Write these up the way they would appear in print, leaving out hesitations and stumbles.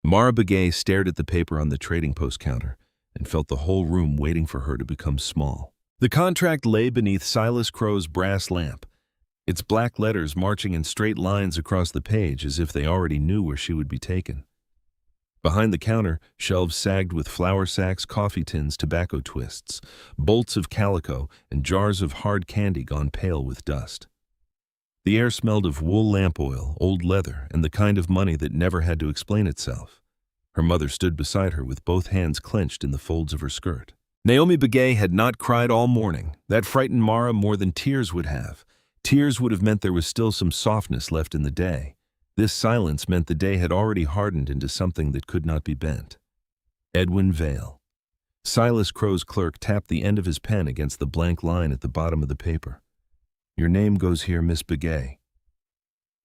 Mara Begay stared at the paper on the trading post counter and felt the whole room waiting for her to become small. The contract lay beneath Silas Crow's brass lamp, its black letters marching in straight lines across the page as if they already knew where she would be taken. Behind the counter, shelves sagged with flour sacks, coffee tins, tobacco twists, bolts of calico, and jars of hard candy gone pale with dust. The air smelled of wool lamp oil, old leather, and the kind of money that never had to explain itself. Her mother stood beside her with both hands clenched in the folds of her skirt. Naomi Begay had not cried all morning. That frightened Mara more than tears would have. Tears would have meant there was still some softness left in the day. This silence meant the day had already hardened into something that could not be bent. Edwin Vale. Silas Crow's clerk tapped the end of his pen against the blank line at the bottom of the paper. "Your name goes here, Miss Begay."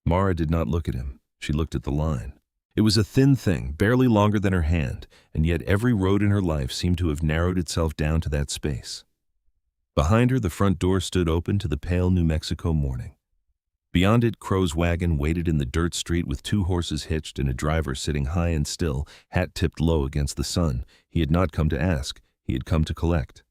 Mara did not look at him. She looked at the line. It was a thin thing, barely longer than her hand, and yet every road in her life seemed to have narrowed itself down to that space. Behind her, the front door stood open to the pale New Mexico morning. Beyond it, Crow's wagon waited in the dirt street with 2 horses hitched and a driver sitting high and still, hat tipped low against the sun. He had not come to ask. He had come to collect.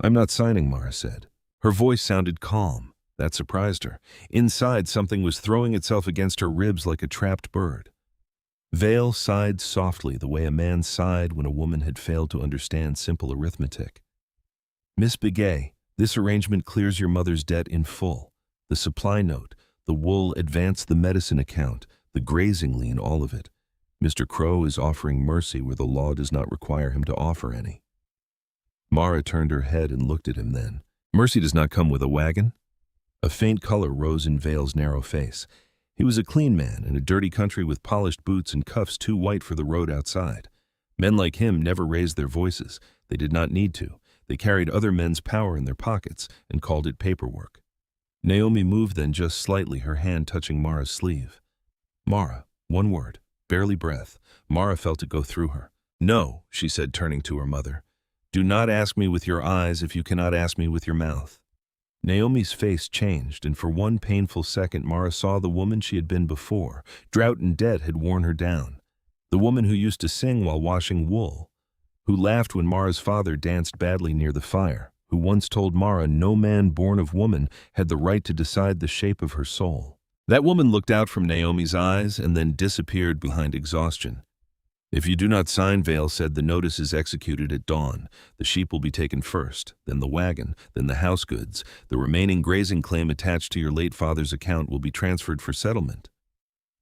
"I'm not signing," Mara said. Her voice sounded calm. That surprised her. Inside, something was throwing itself against her ribs like a trapped bird. Vale sighed softly the way a man sighed when a woman had failed to understand simple arithmetic. "Miss Begay, this arrangement clears your mother's debt in full. The supply note, the wool advance, the medicine account, the grazing lien, all of it. Mr. Crow is offering mercy where the law does not require him to offer any." Mara turned her head and looked at him then. "Mercy does not come with a wagon?" A faint color rose in Vale's narrow face. He was a clean man in a dirty country with polished boots and cuffs too white for the road outside. Men like him never raised their voices. They did not need to. They carried other men's power in their pockets and called it paperwork. Naomi moved then just slightly, her hand touching Mara's sleeve. "Mara," one word, barely breath. Mara felt it go through her. "No," she said, turning to her mother. "Do not ask me with your eyes if you cannot ask me with your mouth." Naomi's face changed, and for one painful second Mara saw the woman she had been before. Drought and debt had worn her down. The woman who used to sing while washing wool, who laughed when Mara's father danced badly near the fire, who once told Mara no man born of woman had the right to decide the shape of her soul. That woman looked out from Naomi's eyes and then disappeared behind exhaustion. "If you do not sign," Vale said, "the notice is executed at dawn. The sheep will be taken first, then the wagon, then the house goods. The remaining grazing claim attached to your late father's account will be transferred for settlement."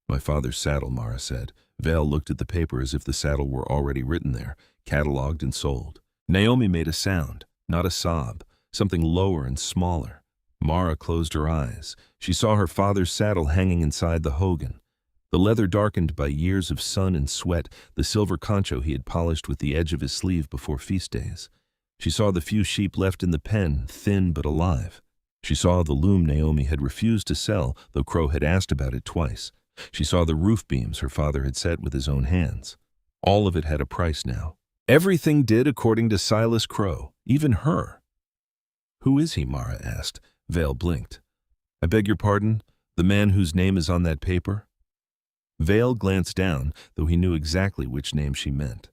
"My father's saddle," Mara said. Vale looked at the paper as if the saddle were already written there, catalogued and sold. Naomi made a sound, not a sob, something lower and smaller. Mara closed her eyes. She saw her father's saddle hanging inside the hogan. The leather darkened by years of sun and sweat, the silver concho he had polished with the edge of his sleeve before feast days. She saw the few sheep left in the pen, thin but alive. She saw the loom Naomi had refused to sell, though Crow had asked about it twice. She saw the roof beams her father had set with his own hands. All of it had a price now. Everything did according to Silas Crow, even her. "Who is he?" Mara asked. Vale blinked. "I beg your pardon? The man whose name is on that paper?" Vale glanced down, though he knew exactly which name she meant.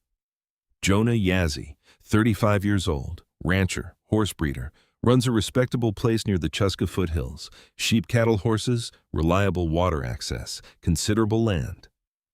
"Jonah Yazzie, 35 years old, rancher, horse breeder, runs a respectable place near the Chuska foothills. Sheep, cattle, horses, reliable water access, considerable land."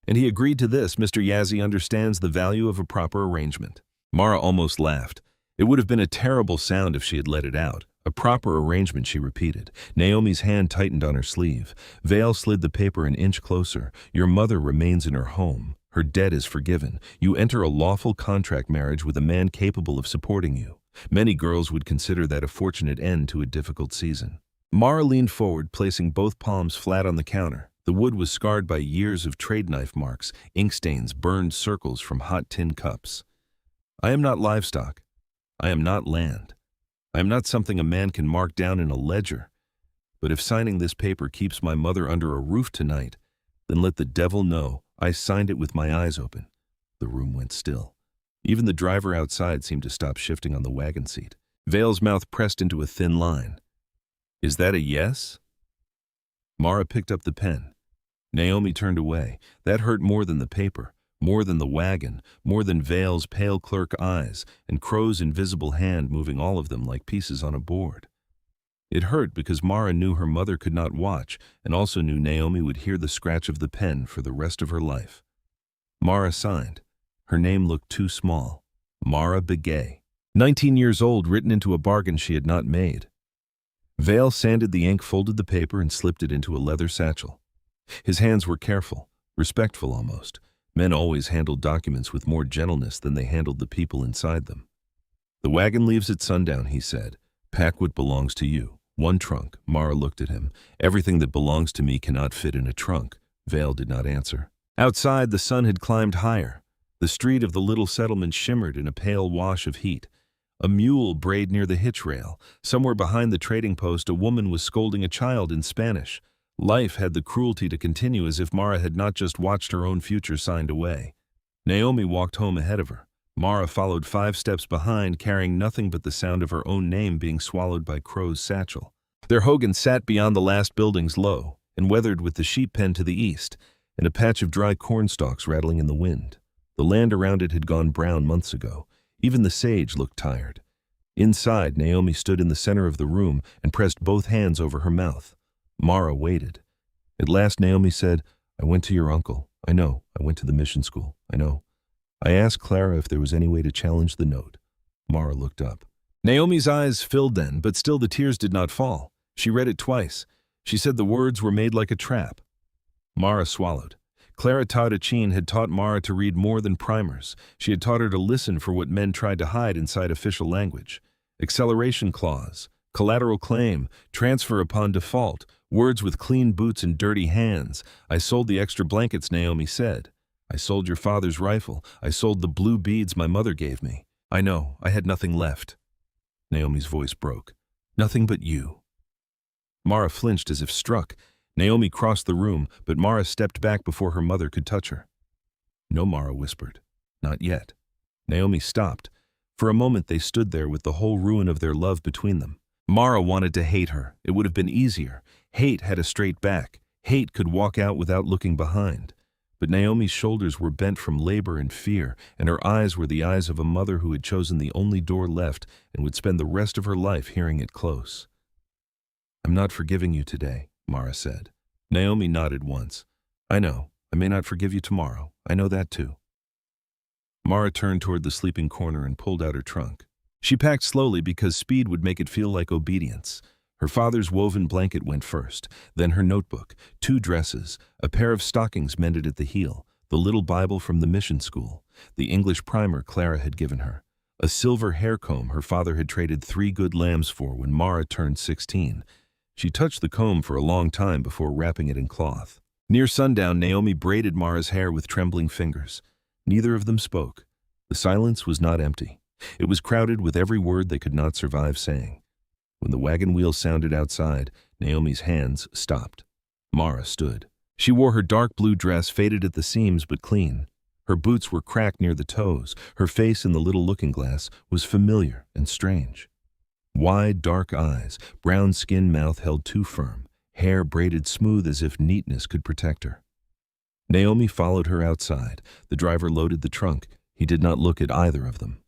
And he agreed to this. "Mr. Yazzie understands the value of a proper arrangement." Mara almost laughed. It would have been a terrible sound if she had let it out. "A proper arrangement," she repeated. Naomi's hand tightened on her sleeve. Vale slid the paper an inch closer. "Your mother remains in her home. Her debt is forgiven. You enter a lawful contract marriage with a man capable of supporting you. Many girls would consider that a fortunate end to a difficult season." Mara leaned forward, placing both palms flat on the counter. The wood was scarred by years of trade knife marks, ink stains, burned circles from hot tin cups. "I am not livestock. I am not land. I am not something a man can mark down in a ledger. But if signing this paper keeps my mother under a roof tonight, then let the devil know I signed it with my eyes open." The room went still. Even the driver outside seemed to stop shifting on the wagon seat. Vale's mouth pressed into a thin line. "Is that a yes?" Mara picked up the pen. Naomi turned away. That hurt more than the paper. More than the wagon, more than Vale's pale clerk eyes, and Crow's invisible hand moving all of them like pieces on a board. It hurt because Mara knew her mother could not watch, and also knew Naomi would hear the scratch of the pen for the rest of her life. Mara signed. Her name looked too small. Mara Begay. 19 years old, written into a bargain she had not made. Vale sanded the ink, folded the paper, and slipped it into a leather satchel. His hands were careful, respectful almost. Men always handled documents with more gentleness than they handled the people inside them. "The wagon leaves at sundown," he said. "Pack what belongs to you. One trunk." Mara looked at him. "Everything that belongs to me cannot fit in a trunk." Vale did not answer. Outside, the sun had climbed higher. The street of the little settlement shimmered in a pale wash of heat. A mule brayed near the hitch rail. Somewhere behind the trading post, a woman was scolding a child in Spanish. Life had the cruelty to continue as if Mara had not just watched her own future signed away. Naomi walked home ahead of her. Mara followed 5 steps behind, carrying nothing but the sound of her own name being swallowed by Crow's satchel. Their hogan sat beyond the last buildings, low and weathered, with the sheep pen to the east, and a patch of dry corn stalks rattling in the wind. The land around it had gone brown months ago. Even the sage looked tired. Inside, Naomi stood in the center of the room and pressed both hands over her mouth. Mara waited. At last Naomi said, "I went to your uncle. I know. I went to the mission school. I know. I asked Clara if there was any way to challenge the note." Mara looked up. Naomi's eyes filled then, but still the tears did not fall. She read it twice. She said the words were made like a trap. Mara swallowed. Clara Taudachin had taught Mara to read more than primers. She had taught her to listen for what men tried to hide inside official language. Acceleration clause, collateral claim, transfer upon default, words with clean boots and dirty hands. "I sold the extra blankets," Naomi said. "I sold your father's rifle. I sold the blue beads my mother gave me. I know, I had nothing left." Naomi's voice broke. "Nothing but you." Mara flinched as if struck. Naomi crossed the room, but Mara stepped back before her mother could touch her. "No," Mara whispered. "Not yet." Naomi stopped. For a moment they stood there with the whole ruin of their love between them. Mara wanted to hate her. It would have been easier. Hate had a straight back. Hate could walk out without looking behind. But Naomi's shoulders were bent from labor and fear, and her eyes were the eyes of a mother who had chosen the only door left and would spend the rest of her life hearing it close. "I'm not forgiving you today," Mara said. Naomi nodded once. "I know. I may not forgive you tomorrow. I know that too." Mara turned toward the sleeping corner and pulled out her trunk. She packed slowly because speed would make it feel like obedience. Her father's woven blanket went first, then her notebook, 2 dresses, a pair of stockings mended at the heel, the little Bible from the mission school, the English primer Clara had given her, a silver hair comb her father had traded 3 good lambs for when Mara turned 16. She touched the comb for a long time before wrapping it in cloth. Near sundown, Naomi braided Mara's hair with trembling fingers. Neither of them spoke. The silence was not empty. It was crowded with every word they could not survive saying. When the wagon wheel sounded outside, Naomi's hands stopped. Mara stood. She wore her dark blue dress, faded at the seams but clean. Her boots were cracked near the toes. Her face in the little looking glass was familiar and strange. Wide, dark eyes, brown skin, mouth held too firm, hair braided smooth as if neatness could protect her. Naomi followed her outside. The driver loaded the trunk. He did not look at either of them.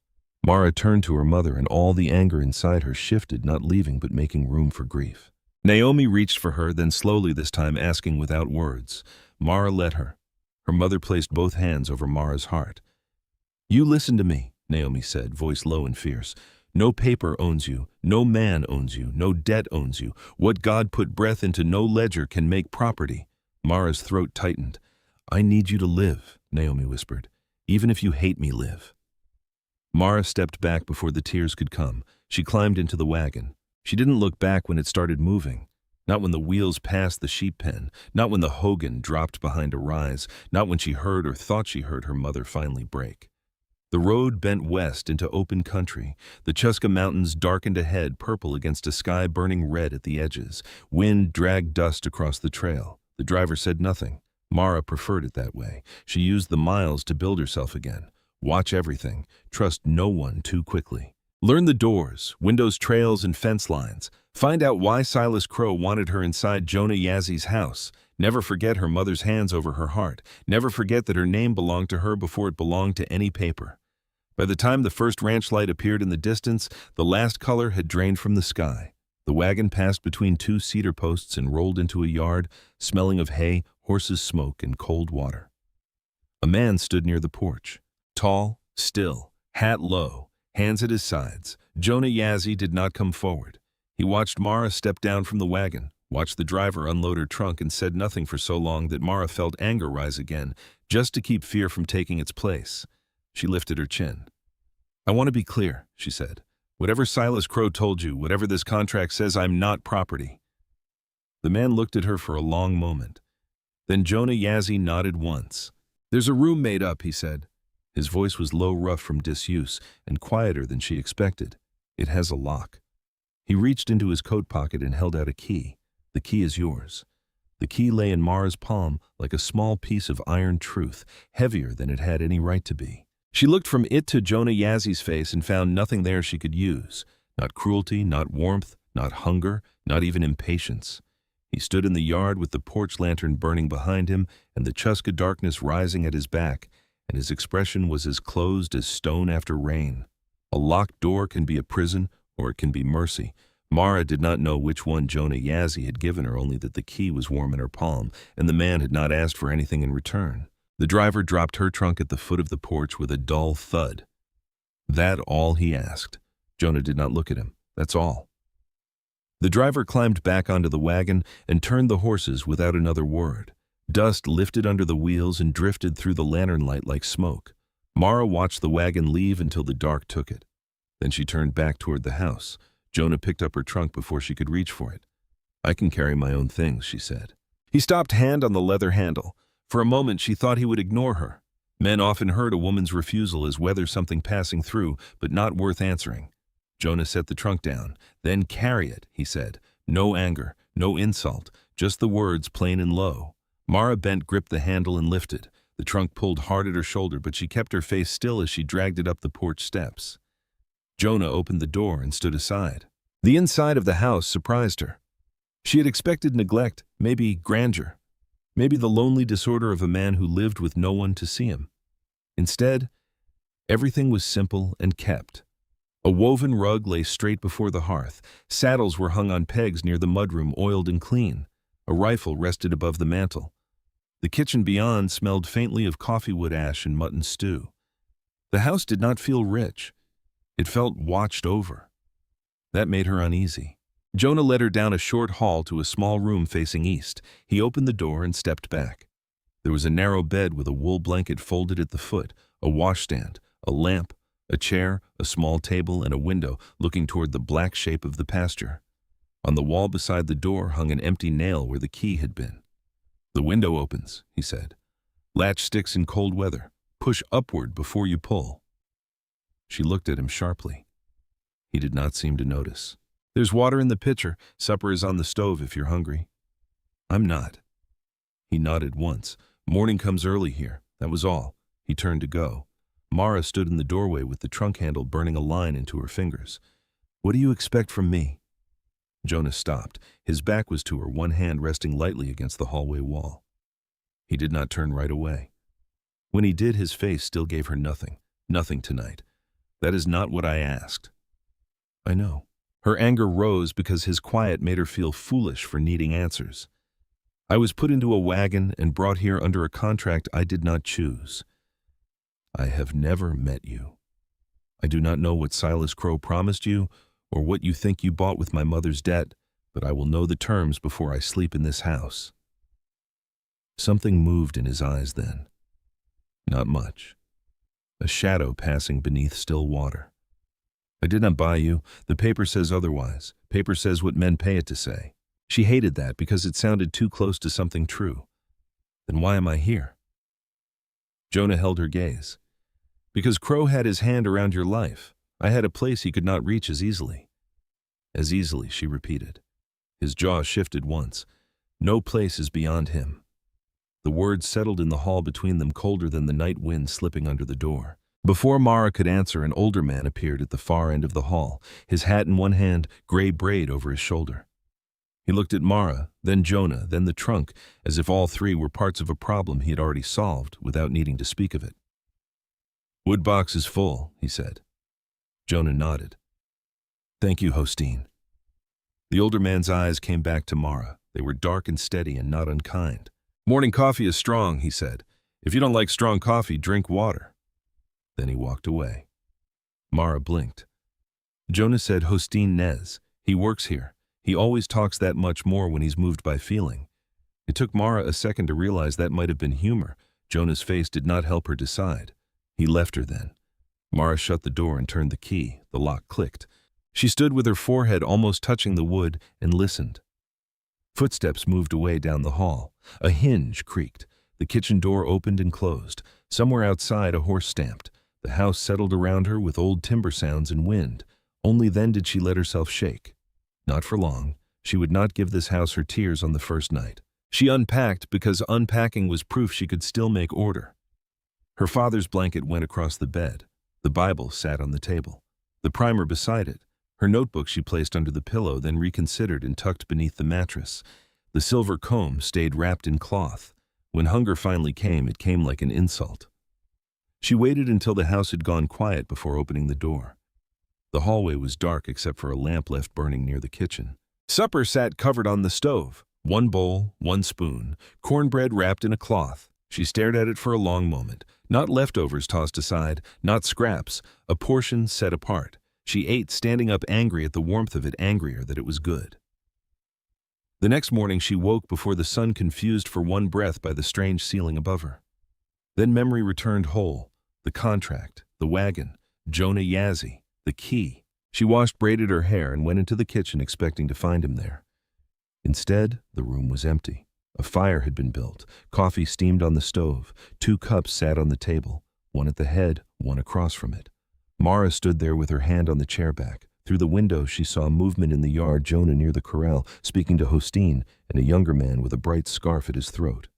Mara turned to her mother, and all the anger inside her shifted, not leaving but making room for grief. Naomi reached for her, then slowly this time asking without words. Mara let her. Her mother placed both hands over Mara's heart. "You listen to me," Naomi said, voice low and fierce. "No paper owns you. No man owns you. No debt owns you. What God put breath into no ledger can make property." Mara's throat tightened. "I need you to live," Naomi whispered. "Even if you hate me, live." Mara stepped back before the tears could come. She climbed into the wagon. She didn't look back when it started moving. Not when the wheels passed the sheep pen. Not when the hogan dropped behind a rise. Not when she heard or thought she heard her mother finally break. The road bent west into open country. The Chuska Mountains darkened ahead, purple against a sky burning red at the edges. Wind dragged dust across the trail. The driver said nothing. Mara preferred it that way. She used the miles to build herself again. Watch everything. Trust no one too quickly. Learn the doors, windows, trails, and fence lines. Find out why Silas Crow wanted her inside Jonah Yazzie house. Never forget her mother's hands over her heart. Never forget that her name belonged to her before it belonged to any paper. By the time the first ranch light appeared in the distance, the last color had drained from the sky. The wagon passed between two cedar posts and rolled into a yard, smelling of hay, horses' smoke, and cold water. A man stood near the porch. Tall, still, hat low, hands at his sides. Jonah Yazzie did not come forward. He watched Mara step down from the wagon, watched the driver unload her trunk, and said nothing for so long that Mara felt anger rise again, just to keep fear from taking its place. She lifted her chin. "I want to be clear," she said. "Whatever Silas Crow told you, whatever this contract says, I'm not property." The man looked at her for a long moment. Then Jonah Yazzie nodded once. "There's a room made up," he said. His voice was low, rough from disuse, and quieter than she expected. "It has a lock." He reached into his coat pocket and held out a key. "The key is yours." The key lay in Mara's palm like a small piece of iron truth, heavier than it had any right to be. She looked from it to Jonah Yazzie's face and found nothing there she could use. Not cruelty, not warmth, not hunger, not even impatience. He stood in the yard with the porch lantern burning behind him and the Chuska darkness rising at his back, and his expression was as closed as stone after rain. A locked door can be a prison, or it can be mercy. Mara did not know which one Jonah Yazzie had given her, only that the key was warm in her palm, and the man had not asked for anything in return. The driver dropped her trunk at the foot of the porch with a dull thud. "That all?" he asked. Jonah did not look at him. "That's all." The driver climbed back onto the wagon and turned the horses without another word. Dust lifted under the wheels and drifted through the lantern light like smoke. Mara watched the wagon leave until the dark took it. Then she turned back toward the house. Jonah picked up her trunk before she could reach for it. "I can carry my own things," she said. He stopped, hand on the leather handle. For a moment she thought he would ignore her. Men often heard a woman's refusal as whether something passing through, but not worth answering. Jonah set the trunk down. "Then carry it," he said. No anger, no insult, just the words plain and low. Mara bent, gripped the handle, and lifted. The trunk pulled hard at her shoulder, but she kept her face still as she dragged it up the porch steps. Jonah opened the door and stood aside. The inside of the house surprised her. She had expected neglect, maybe grandeur, maybe the lonely disorder of a man who lived with no one to see him. Instead, everything was simple and kept. A woven rug lay straight before the hearth. Saddles were hung on pegs near the mudroom, oiled and clean. A rifle rested above the mantel. The kitchen beyond smelled faintly of coffeewood ash and mutton stew. The house did not feel rich. It felt watched over. That made her uneasy. Jonah led her down a short hall to a small room facing east. He opened the door and stepped back. There was a narrow bed with a wool blanket folded at the foot, a washstand, a lamp, a chair, a small table, and a window looking toward the black shape of the pasture. On the wall beside the door hung an empty nail where the key had been. "The window opens," he said. "Latch sticks in cold weather. Push upward before you pull." She looked at him sharply. He did not seem to notice. "There's water in the pitcher. Supper is on the stove if you're hungry." "I'm not." He nodded once. "Morning comes early here." That was all. He turned to go. Mara stood in the doorway with the trunk handle burning a line into her fingers. "What do you expect from me?" Jonah stopped. His back was to her, one hand resting lightly against the hallway wall. He did not turn right away. When he did, his face still gave her nothing. "Nothing tonight. That is not what I asked." "I know." Her anger rose because his quiet made her feel foolish for needing answers. "I was put into a wagon and brought here under a contract I did not choose. I have never met you. I do not know what Silas Crow promised you or what you think you bought with my mother's debt, but I will know the terms before I sleep in this house." Something moved in his eyes then. Not much. A shadow passing beneath still water. "I did not buy you. The paper says otherwise. Paper says what men pay it to say." She hated that because it sounded too close to something true. "Then why am I here?" Jonah held her gaze. "Because Crow had his hand around your life. I had a place he could not reach as easily." "As easily," she repeated. His jaw shifted once. "No place is beyond him." The words settled in the hall between them, colder than the night wind slipping under the door. Before Mara could answer, an older man appeared at the far end of the hall, his hat in one hand, gray braid over his shoulder. He looked at Mara, then Jonah, then the trunk, as if all three were parts of a problem he had already solved without needing to speak of it. "Wood box is full," he said. Jonah nodded. "Thank you, Hostine." The older man's eyes came back to Mara. They were dark and steady and not unkind. "Morning coffee is strong," he said. "If you don't like strong coffee, drink water." Then he walked away. Mara blinked. Jonah said, "Hostine Nez. He works here. He always talks that much more when he's moved by feeling." It took Mara a second to realize that might have been humor. Jonah's face did not help her decide. He left her then. Mara shut the door and turned the key. The lock clicked. She stood with her forehead almost touching the wood and listened. Footsteps moved away down the hall. A hinge creaked. The kitchen door opened and closed. Somewhere outside, a horse stamped. The house settled around her with old timber sounds and wind. Only then did she let herself shake. Not for long. She would not give this house her tears on the first night. She unpacked because unpacking was proof she could still make order. Her father's blanket went across the bed. The Bible sat on the table. The primer beside it. Her notebook she placed under the pillow, then reconsidered and tucked beneath the mattress. The silver comb stayed wrapped in cloth. When hunger finally came, it came like an insult. She waited until the house had gone quiet before opening the door. The hallway was dark except for a lamp left burning near the kitchen. Supper sat covered on the stove. One bowl, one spoon, cornbread wrapped in a cloth. She stared at it for a long moment. Not leftovers tossed aside, not scraps, a portion set apart. She ate, standing up angry at the warmth of it, angrier that it was good. The next morning she woke before the sun, confused for one breath by the strange ceiling above her. Then memory returned whole. The contract, the wagon, Jonah Yazzie, the key. She washed, braided her hair, and went into the kitchen expecting to find him there. Instead, the room was empty. A fire had been built. Coffee steamed on the stove. 2 cups sat on the table, one at the head, one across from it. Mara stood there with her hand on the chair back. Through the window she saw movement in the yard, Jonah near the corral, speaking to Hostine, and a younger man with a bright scarf at his throat.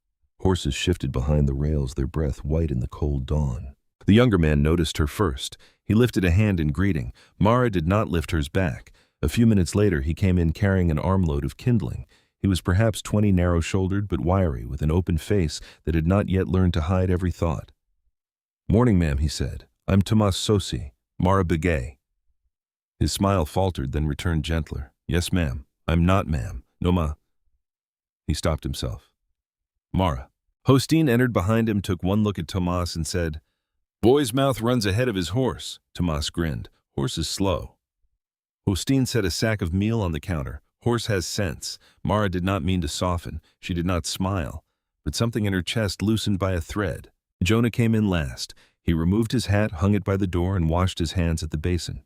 Horses shifted behind the rails, their breath white in the cold dawn. The younger man noticed her first. He lifted a hand in greeting. Mara did not lift hers back. A few minutes later he came in carrying an armload of kindling. He was perhaps 20, narrow-shouldered but wiry, with an open face that had not yet learned to hide every thought. "Morning, ma'am," he said. "I'm Tomas Sosi, Mara Begay." His smile faltered, then returned gentler. "Yes, ma'am. I'm not, ma'am. No, ma." He stopped himself. "Mara." Hostine entered behind him, took one look at Tomas and said, "Boy's mouth runs ahead of his horse." Tomas grinned. "Horse is slow." Hostine set a sack of meal on the counter. "Horse has sense." Mara did not mean to soften. She did not smile, but something in her chest loosened by a thread. Jonah came in last. He removed his hat, hung it by the door, and washed his hands at the basin.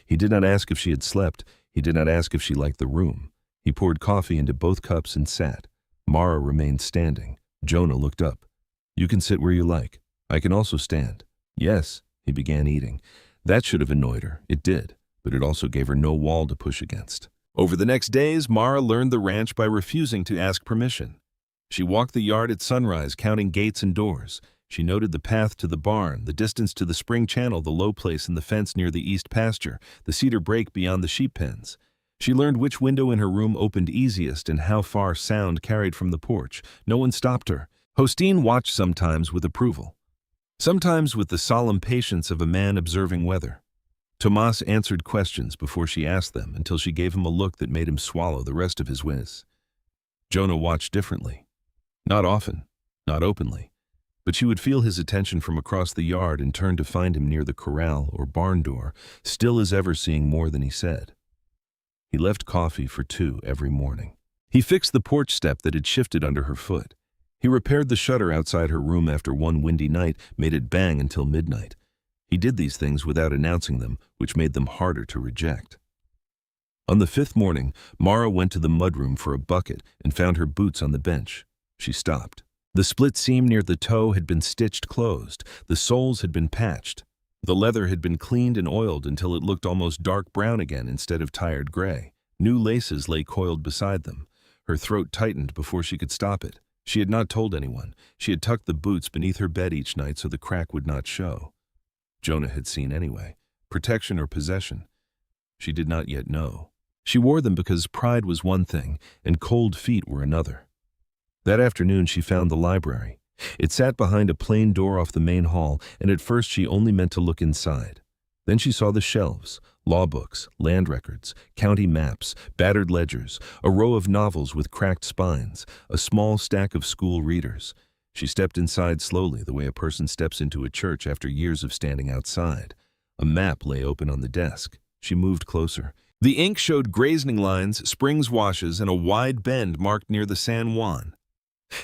He did not ask if she had slept. He did not ask if she liked the room. He poured coffee into both cups and sat. Mara remained standing. Jonah looked up. "You can sit where you like. I can also stand." "Yes," he began eating. That should have annoyed her. It did, but it also gave her no wall to push against. Over the next days, Mara learned the ranch by refusing to ask permission. She walked the yard at sunrise, counting gates and doors. She noted the path to the barn, the distance to the spring channel, the low place in the fence near the east pasture, the cedar break beyond the sheep pens. She learned which window in her room opened easiest and how far sound carried from the porch. No one stopped her. Hostine watched sometimes with approval, sometimes with the solemn patience of a man observing weather. Tomas answered questions before she asked them, until she gave him a look that made him swallow the rest of his whiz. Jonah watched differently. Not often, not openly, but she would feel his attention from across the yard and turn to find him near the corral or barn door, still as ever seeing more than he said. He left coffee for 2 every morning. He fixed the porch step that had shifted under her foot. He repaired the shutter outside her room after one windy night, made it bang until midnight. He did these things without announcing them, which made them harder to reject. On the 5th morning, Mara went to the mudroom for a bucket and found her boots on the bench. She stopped. The split seam near the toe had been stitched closed. The soles had been patched. The leather had been cleaned and oiled until it looked almost dark brown again instead of tired gray. New laces lay coiled beside them. Her throat tightened before she could stop it. She had not told anyone. She had tucked the boots beneath her bed each night so the crack would not show. Jonah had seen anyway. Protection or possession? She did not yet know. She wore them because pride was one thing and cold feet were another. That afternoon she found the library. It sat behind a plain door off the main hall, and at first she only meant to look inside. Then she saw the shelves, law books, land records, county maps, battered ledgers, a row of novels with cracked spines, a small stack of school readers. She stepped inside slowly, the way a person steps into a church after years of standing outside. A map lay open on the desk. She moved closer. The ink showed grazing lines, springs washes, and a wide bend marked near the San Juan.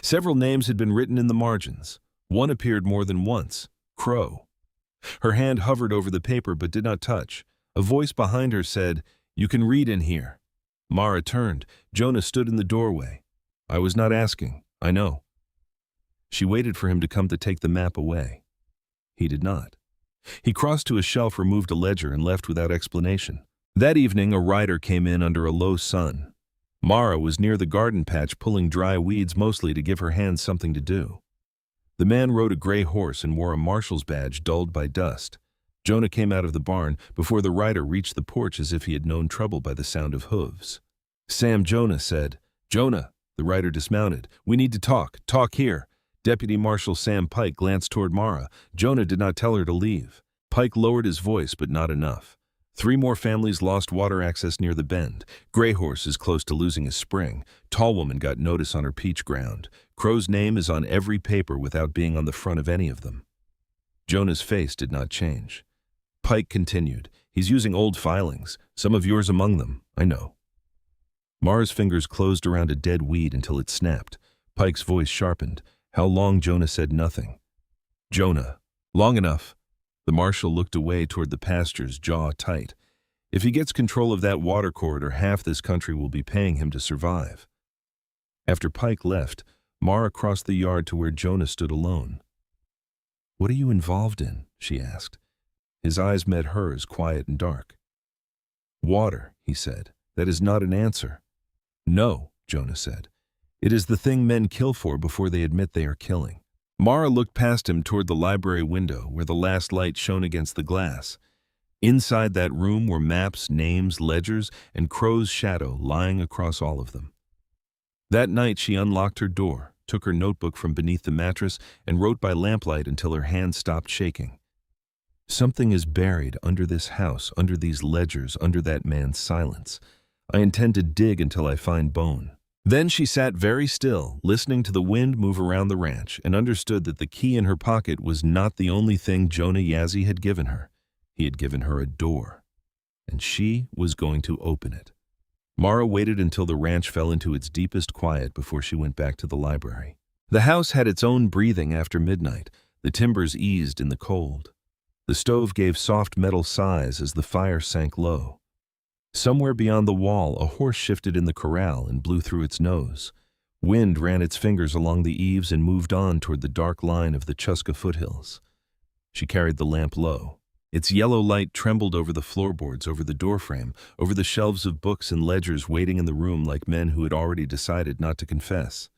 Several names had been written in the margins. One appeared more than once, Crow. Her hand hovered over the paper but did not touch. A voice behind her said, "You can read in here." Mara turned. Jonah stood in the doorway. "I was not asking, I know." She waited for him to come to take the map away. He did not. He crossed to a shelf, removed a ledger, and left without explanation. That evening, a rider came in under a low sun. Mara was near the garden patch pulling dry weeds, mostly to give her hands something to do. The man rode a gray horse and wore a marshal's badge dulled by dust. Jonah came out of the barn before the rider reached the porch, as if he had known trouble by the sound of hooves. Sam Jonah said, "Jonah." The rider dismounted. "We need to talk. Talk here." Deputy Marshal Sam Pike glanced toward Mara. Jonah did not tell her to leave. Pike lowered his voice, but not enough. 3 more families lost water access near the bend. Gray Horse is close to losing his spring. Tall Woman got notice on her peach ground. Crow's name is on every paper without being on the front of any of them. Jonah's face did not change. Pike continued, "He's using old filings, some of yours among them, I know." Mara's fingers closed around a dead weed until it snapped. Pike's voice sharpened. "How long?" Jonah said nothing. "Jonah, long enough." The marshal looked away toward the pastures, jaw tight. "If he gets control of that water corridor, half this country will be paying him to survive." After Pike left, Mara crossed the yard to where Jonah stood alone. "What are you involved in?" she asked. His eyes met hers, quiet and dark. "Water," he said. "That is not an answer." "No," Jonah said. "It is the thing men kill for before they admit they are killing." Mara looked past him toward the library window, where the last light shone against the glass. Inside that room were maps, names, ledgers, and Crow's shadow lying across all of them. That night she unlocked her door, took her notebook from beneath the mattress, and wrote by lamplight until her hand stopped shaking. "Something is buried under this house, under these ledgers, under that man's silence. I intend to dig until I find bone." Then she sat very still, listening to the wind move around the ranch, and understood that the key in her pocket was not the only thing Jonah Yazzie had given her. He had given her a door, and she was going to open it. Mara waited until the ranch fell into its deepest quiet before she went back to the library. The house had its own breathing after midnight. The timbers eased in the cold. The stove gave soft metal sighs as the fire sank low. Somewhere beyond the wall, a horse shifted in the corral and blew through its nose. Wind ran its fingers along the eaves and moved on toward the dark line of the Chuska foothills. She carried the lamp low. Its yellow light trembled over the floorboards, over the doorframe, over the shelves of books and ledgers waiting in the room like men who had already decided not to confess.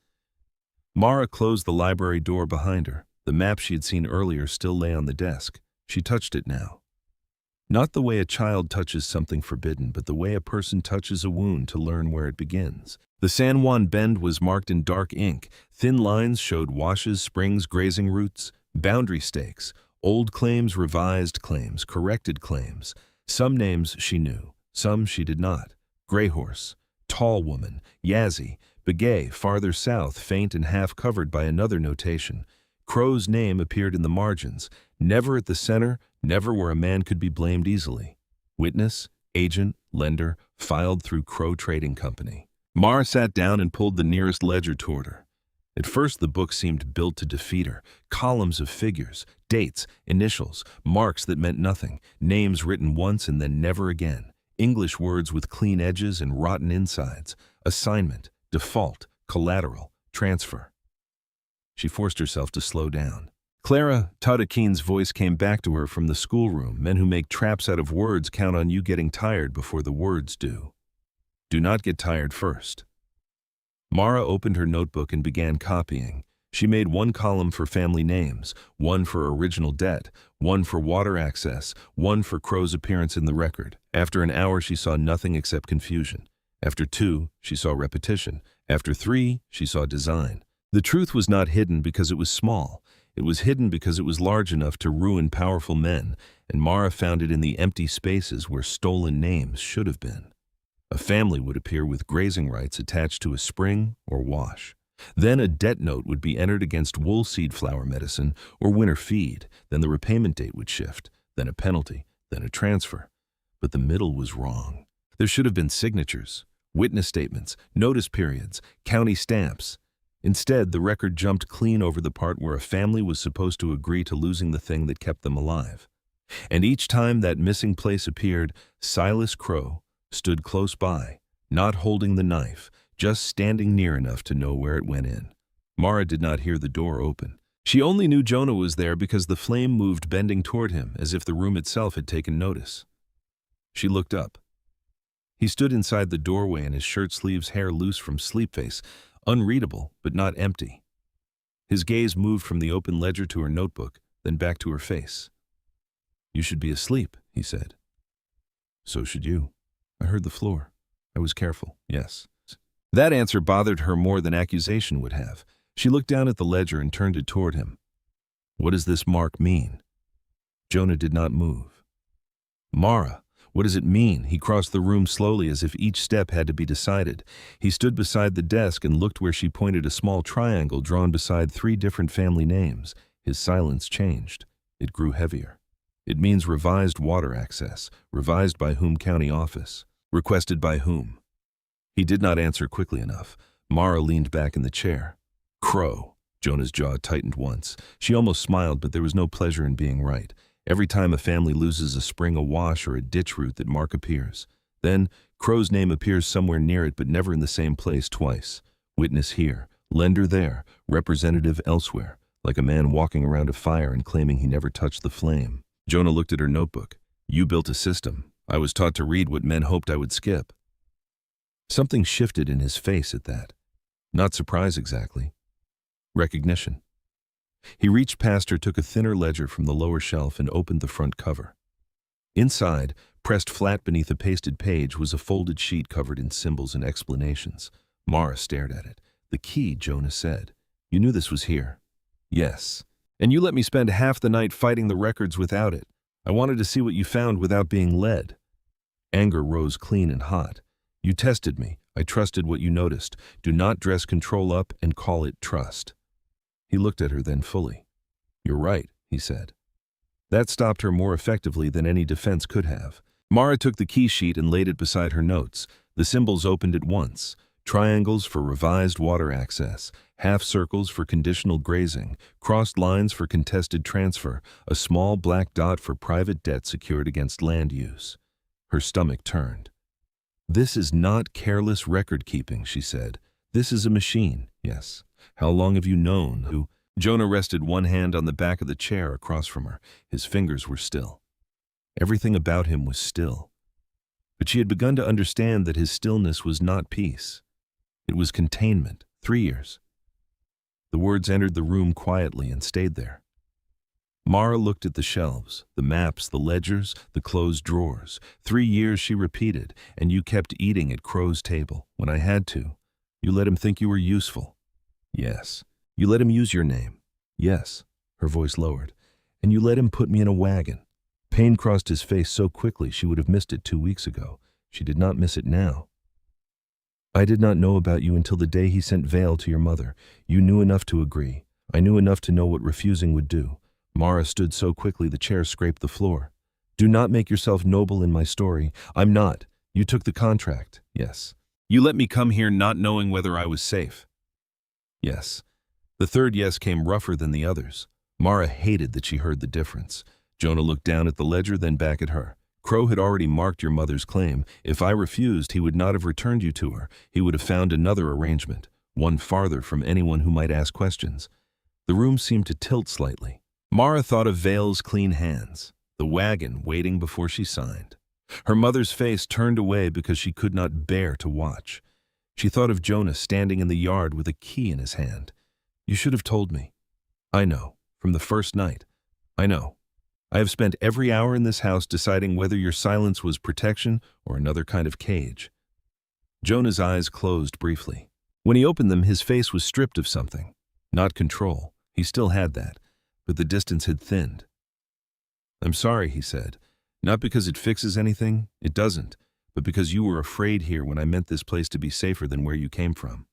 Mara closed the library door behind her. The map she had seen earlier still lay on the desk. She touched it now. Not the way a child touches something forbidden, but the way a person touches a wound to learn where it begins. The San Juan Bend was marked in dark ink. Thin lines showed washes, springs, grazing routes, boundary stakes, old claims, revised claims, corrected claims. Some names she knew, some she did not. Gray Horse, Tall Woman, Yazzie, Begay, farther south, faint and half covered by another notation. Crow's name appeared in the margins, never at the center, never where a man could be blamed easily. Witness, agent, lender, filed through Crow Trading Company. Mara sat down and pulled the nearest ledger toward her. At first the book seemed built to defeat her. Columns of figures, dates, initials, marks that meant nothing, names written once and then never again, English words with clean edges and rotten insides, assignment, default, collateral, transfer. She forced herself to slow down. Clara Tautakeen's voice came back to her from the schoolroom. "Men who make traps out of words count on you getting tired before the words do. Do not get tired first." Mara opened her notebook and began copying. She made one column for family names, one for original debt, one for water access, one for Crow's appearance in the record. After an hour, she saw nothing except confusion. After 2, she saw repetition. After 3, she saw design. The truth was not hidden because it was small. It was hidden because it was large enough to ruin powerful men, and Mara found it in the empty spaces where stolen names should have been. A family would appear with grazing rights attached to a spring or wash. Then a debt note would be entered against wool seed flour medicine or winter feed. Then the repayment date would shift, then a penalty, then a transfer. But the middle was wrong. There should have been signatures, witness statements, notice periods, county stamps. Instead, the record jumped clean over the part where a family was supposed to agree to losing the thing that kept them alive. And each time that missing place appeared, Silas Crow stood close by, not holding the knife, just standing near enough to know where it went in. Mara did not hear the door open. She only knew Jonah was there because the flame moved, bending toward him, as if the room itself had taken notice. She looked up. He stood inside the doorway in his shirt sleeves, hair loose from sleep face, unreadable but not empty. His gaze moved from the open ledger to her notebook, then back to her face. "You should be asleep," he said. "So should you. I heard the floor. I was careful, yes." That answer bothered her more than accusation would have. She looked down at the ledger and turned it toward him. "What does this mark mean?" Jonah did not move. "Mara, what does it mean?" He crossed the room slowly as if each step had to be decided. He stood beside the desk and looked where she pointed, a small triangle drawn beside 3 different family names. His silence changed. It grew heavier. "It means revised water access. Revised by whom county office? Requested by whom?" He did not answer quickly enough. Mara leaned back in the chair. "Crow." Jonah's jaw tightened once. She almost smiled, but there was no pleasure in being right. Every time a family loses a spring, a wash, or a ditch route, that mark appears. Then Crow's name appears somewhere near it, but never in the same place twice. Witness here, lender there, representative elsewhere, like a man walking around a fire and claiming he never touched the flame. Jonah looked at her notebook. "You built a system. I was taught to read what men hoped I would skip." Something shifted in his face at that. Not surprise exactly. Recognition. He reached past her, took a thinner ledger from the lower shelf, and opened the front cover. Inside, pressed flat beneath a pasted page, was a folded sheet covered in symbols and explanations. Mara stared at it. "The key," Jonah said. "You knew this was here." "Yes. And you let me spend half the night fighting the records without it. I wanted to see what you found without being led." Anger rose clean and hot. "You tested me. I trusted what you noticed. Do not dress control up and call it trust." He looked at her then fully. "You're right," he said. That stopped her more effectively than any defense could have. Mara took the key sheet and laid it beside her notes. The symbols opened at once. Triangles for revised water access, half circles for conditional grazing, crossed lines for contested transfer, a small black dot for private debt secured against land use. Her stomach turned. "This is not careless record-keeping," she said. "This is a machine, yes. How long have you known who?" Jonah rested one hand on the back of the chair across from her. His fingers were still. Everything about him was still. But she had begun to understand that his stillness was not peace. It was containment. 3 years. The words entered the room quietly and stayed there. Mara looked at the shelves, the maps, the ledgers, the closed drawers. 3 years, she repeated, and you kept eating at Crow's table when I had to. You let him think you were useful. Yes. You let him use your name. Yes. Her voice lowered. And you let him put me in a wagon. Pain crossed his face so quickly she would have missed it 2 weeks ago. She did not miss it now. I did not know about you until the day he sent Vale to your mother. You knew enough to agree. I knew enough to know what refusing would do. Mara stood so quickly the chair scraped the floor. Do not make yourself noble in my story. I'm not. You took the contract. Yes. You let me come here not knowing whether I was safe. Yes. The third yes came rougher than the others. Mara hated that she heard the difference. Jonah looked down at the ledger, then back at her. Crow had already marked your mother's claim. If I refused, he would not have returned you to her. He would have found another arrangement, one farther from anyone who might ask questions. The room seemed to tilt slightly. Mara thought of Vale's clean hands, the wagon waiting before she signed. Her mother's face turned away because she could not bear to watch. She thought of Jonah standing in the yard with a key in his hand. You should have told me. I know, from the first night. I know. I have spent every hour in this house deciding whether your silence was protection or another kind of cage. Jonah's eyes closed briefly. When he opened them, his face was stripped of something. Not control. He still had that, but the distance had thinned. I'm sorry, he said. Not because it fixes anything, it doesn't, but because you were afraid here when I meant this place to be safer than where you came from.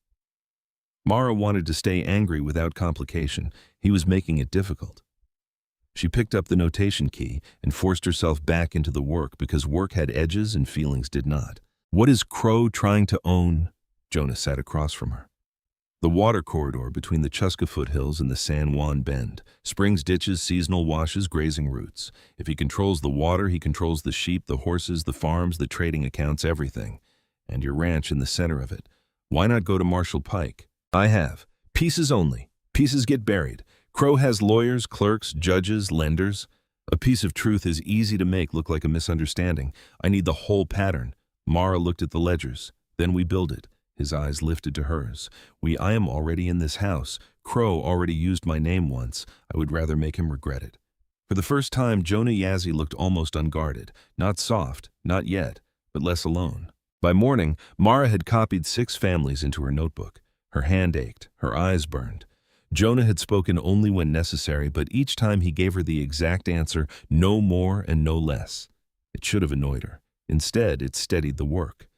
Mara wanted to stay angry without complication. He was making it difficult. She picked up the notation key and forced herself back into the work because work had edges and feelings did not. What is Crow trying to own? Jonah sat across from her. The water corridor between the Chuska foothills and the San Juan Bend. Springs, ditches, seasonal washes, grazing routes. If he controls the water, he controls the sheep, the horses, the farms, the trading accounts, everything. And your ranch in the center of it. Why not go to Marshall Pike? I have. Pieces only. Pieces get buried. Crow has lawyers, clerks, judges, lenders. A piece of truth is easy to make look like a misunderstanding. I need the whole pattern. Mara looked at the ledgers. Then we build it. His eyes lifted to hers. I am already in this house. Crow already used my name once. I would rather make him regret it. For the first time, Jonah Yazzie looked almost unguarded. Not soft, not yet, but less alone. By morning, Mara had copied 6 families into her notebook. Her hand ached, her eyes burned. Jonah had spoken only when necessary, but each time he gave her the exact answer, no more and no less. It should have annoyed her. Instead, it steadied the work.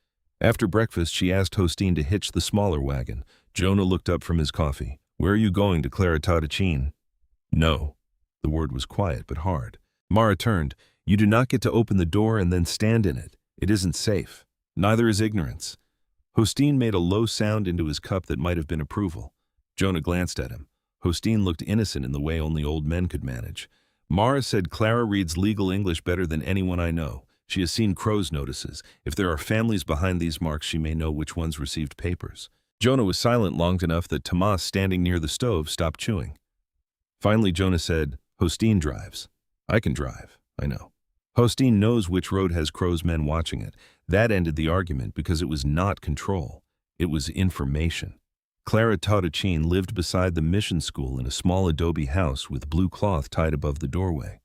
After breakfast, she asked Hostine to hitch the smaller wagon. Jonah looked up from his coffee. Where are you going, to Clara Tautachin? No. The word was quiet but hard. Mara turned. You do not get to open the door and then stand in it. It isn't safe. Neither is ignorance. Hostine made a low sound into his cup that might have been approval. Jonah glanced at him. Hostine looked innocent in the way only old men could manage. Mara said Clara reads legal English better than anyone I know. She has seen Crow's notices. If there are families behind these marks, she may know which ones received papers. Jonah was silent long enough that Tomas, standing near the stove, stopped chewing. Finally, Jonah said, Hostine drives. I can drive, I know. Hostine knows which road has Crow's men watching it. That ended the argument because it was not control. It was information. Clara Tautachin lived beside the mission school in a small adobe house with blue cloth tied above the doorway.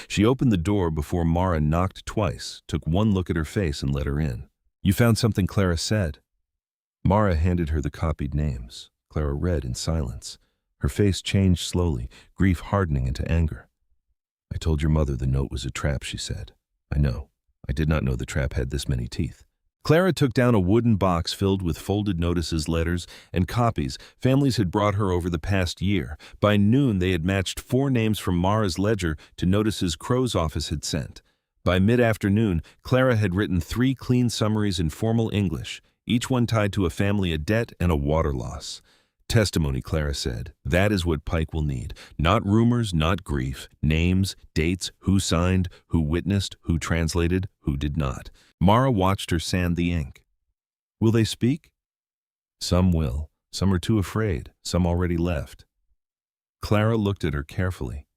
She opened the door before Mara knocked twice, took one look at her face and let her in. You found something Clara said. Mara handed her the copied names. Clara read in silence. Her face changed slowly, grief hardening into anger. I told your mother the note was a trap, she said. I know. I did not know the trap had this many teeth. Clara took down a wooden box filled with folded notices, letters, and copies families had brought her over the past year. By noon, they had matched 4 names from Mara's ledger to notices Crow's office had sent. By mid-afternoon, Clara had written 3 clean summaries in formal English, each one tied to a family, a debt, and a water loss. Testimony, Clara said. That is what Pike will need. Not rumors, not grief. Names, dates, who signed, who witnessed, who translated, who did not. Mara watched her sand the ink. Will they speak? Some will. Some are too afraid. Some already left. Clara looked at her carefully.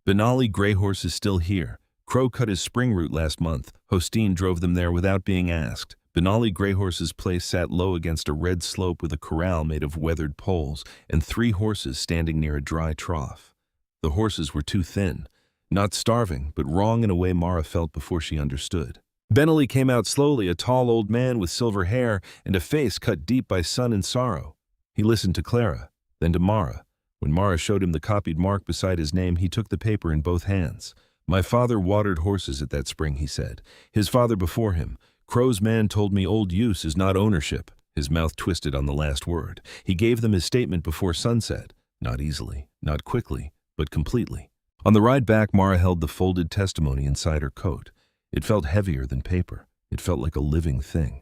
Benali Grey Horse is still here. Crow cut his spring route last month. Hostine drove them there without being asked. Benali Grey Horse's place sat low against a red slope with a corral made of weathered poles and 3 horses standing near a dry trough. The horses were too thin, not starving, but wrong in a way Mara felt before she understood. Benali came out slowly, a tall old man with silver hair and a face cut deep by sun and sorrow. He listened to Clara, then to Mara. When Mara showed him the copied mark beside his name, he took the paper in both hands. My father watered horses at that spring, he said. His father before him. Crow's man told me old use is not ownership. His mouth twisted on the last word. He gave them his statement before sunset. Not easily, not quickly, but completely. On the ride back, Mara held the folded testimony inside her coat. It felt heavier than paper. It felt like a living thing.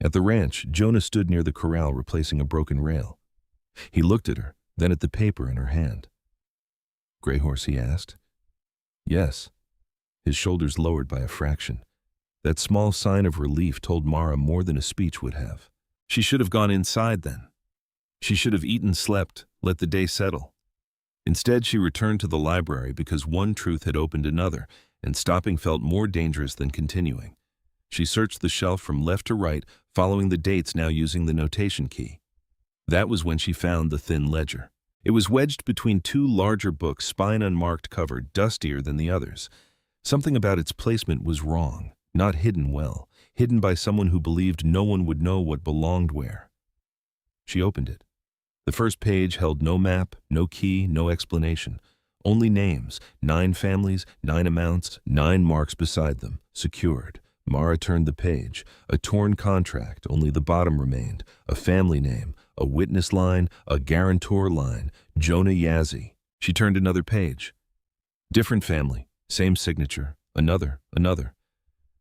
At the ranch, Jonah stood near the corral replacing a broken rail. He looked at her, then at the paper in her hand. Grey Horse, he asked. Yes. His shoulders lowered by a fraction. That small sign of relief told Mara more than a speech would have. She should have gone inside then. She should have eaten, slept, let the day settle. Instead, she returned to the library because one truth had opened another, and stopping felt more dangerous than continuing. She searched the shelf from left to right, following the dates now using the notation key. That was when she found the thin ledger. It was wedged between two larger books, spine unmarked cover, dustier than the others. Something about its placement was wrong, not hidden well, hidden by someone who believed no one would know what belonged where. She opened it. The first page held no map, no key, no explanation. Only names, 9 families, 9 amounts, 9 marks beside them, secured. Mara turned the page. A torn contract, only the bottom remained. A family name, a witness line, a guarantor line, Jonah Yazzie. She turned another page. Different family, same signature, another.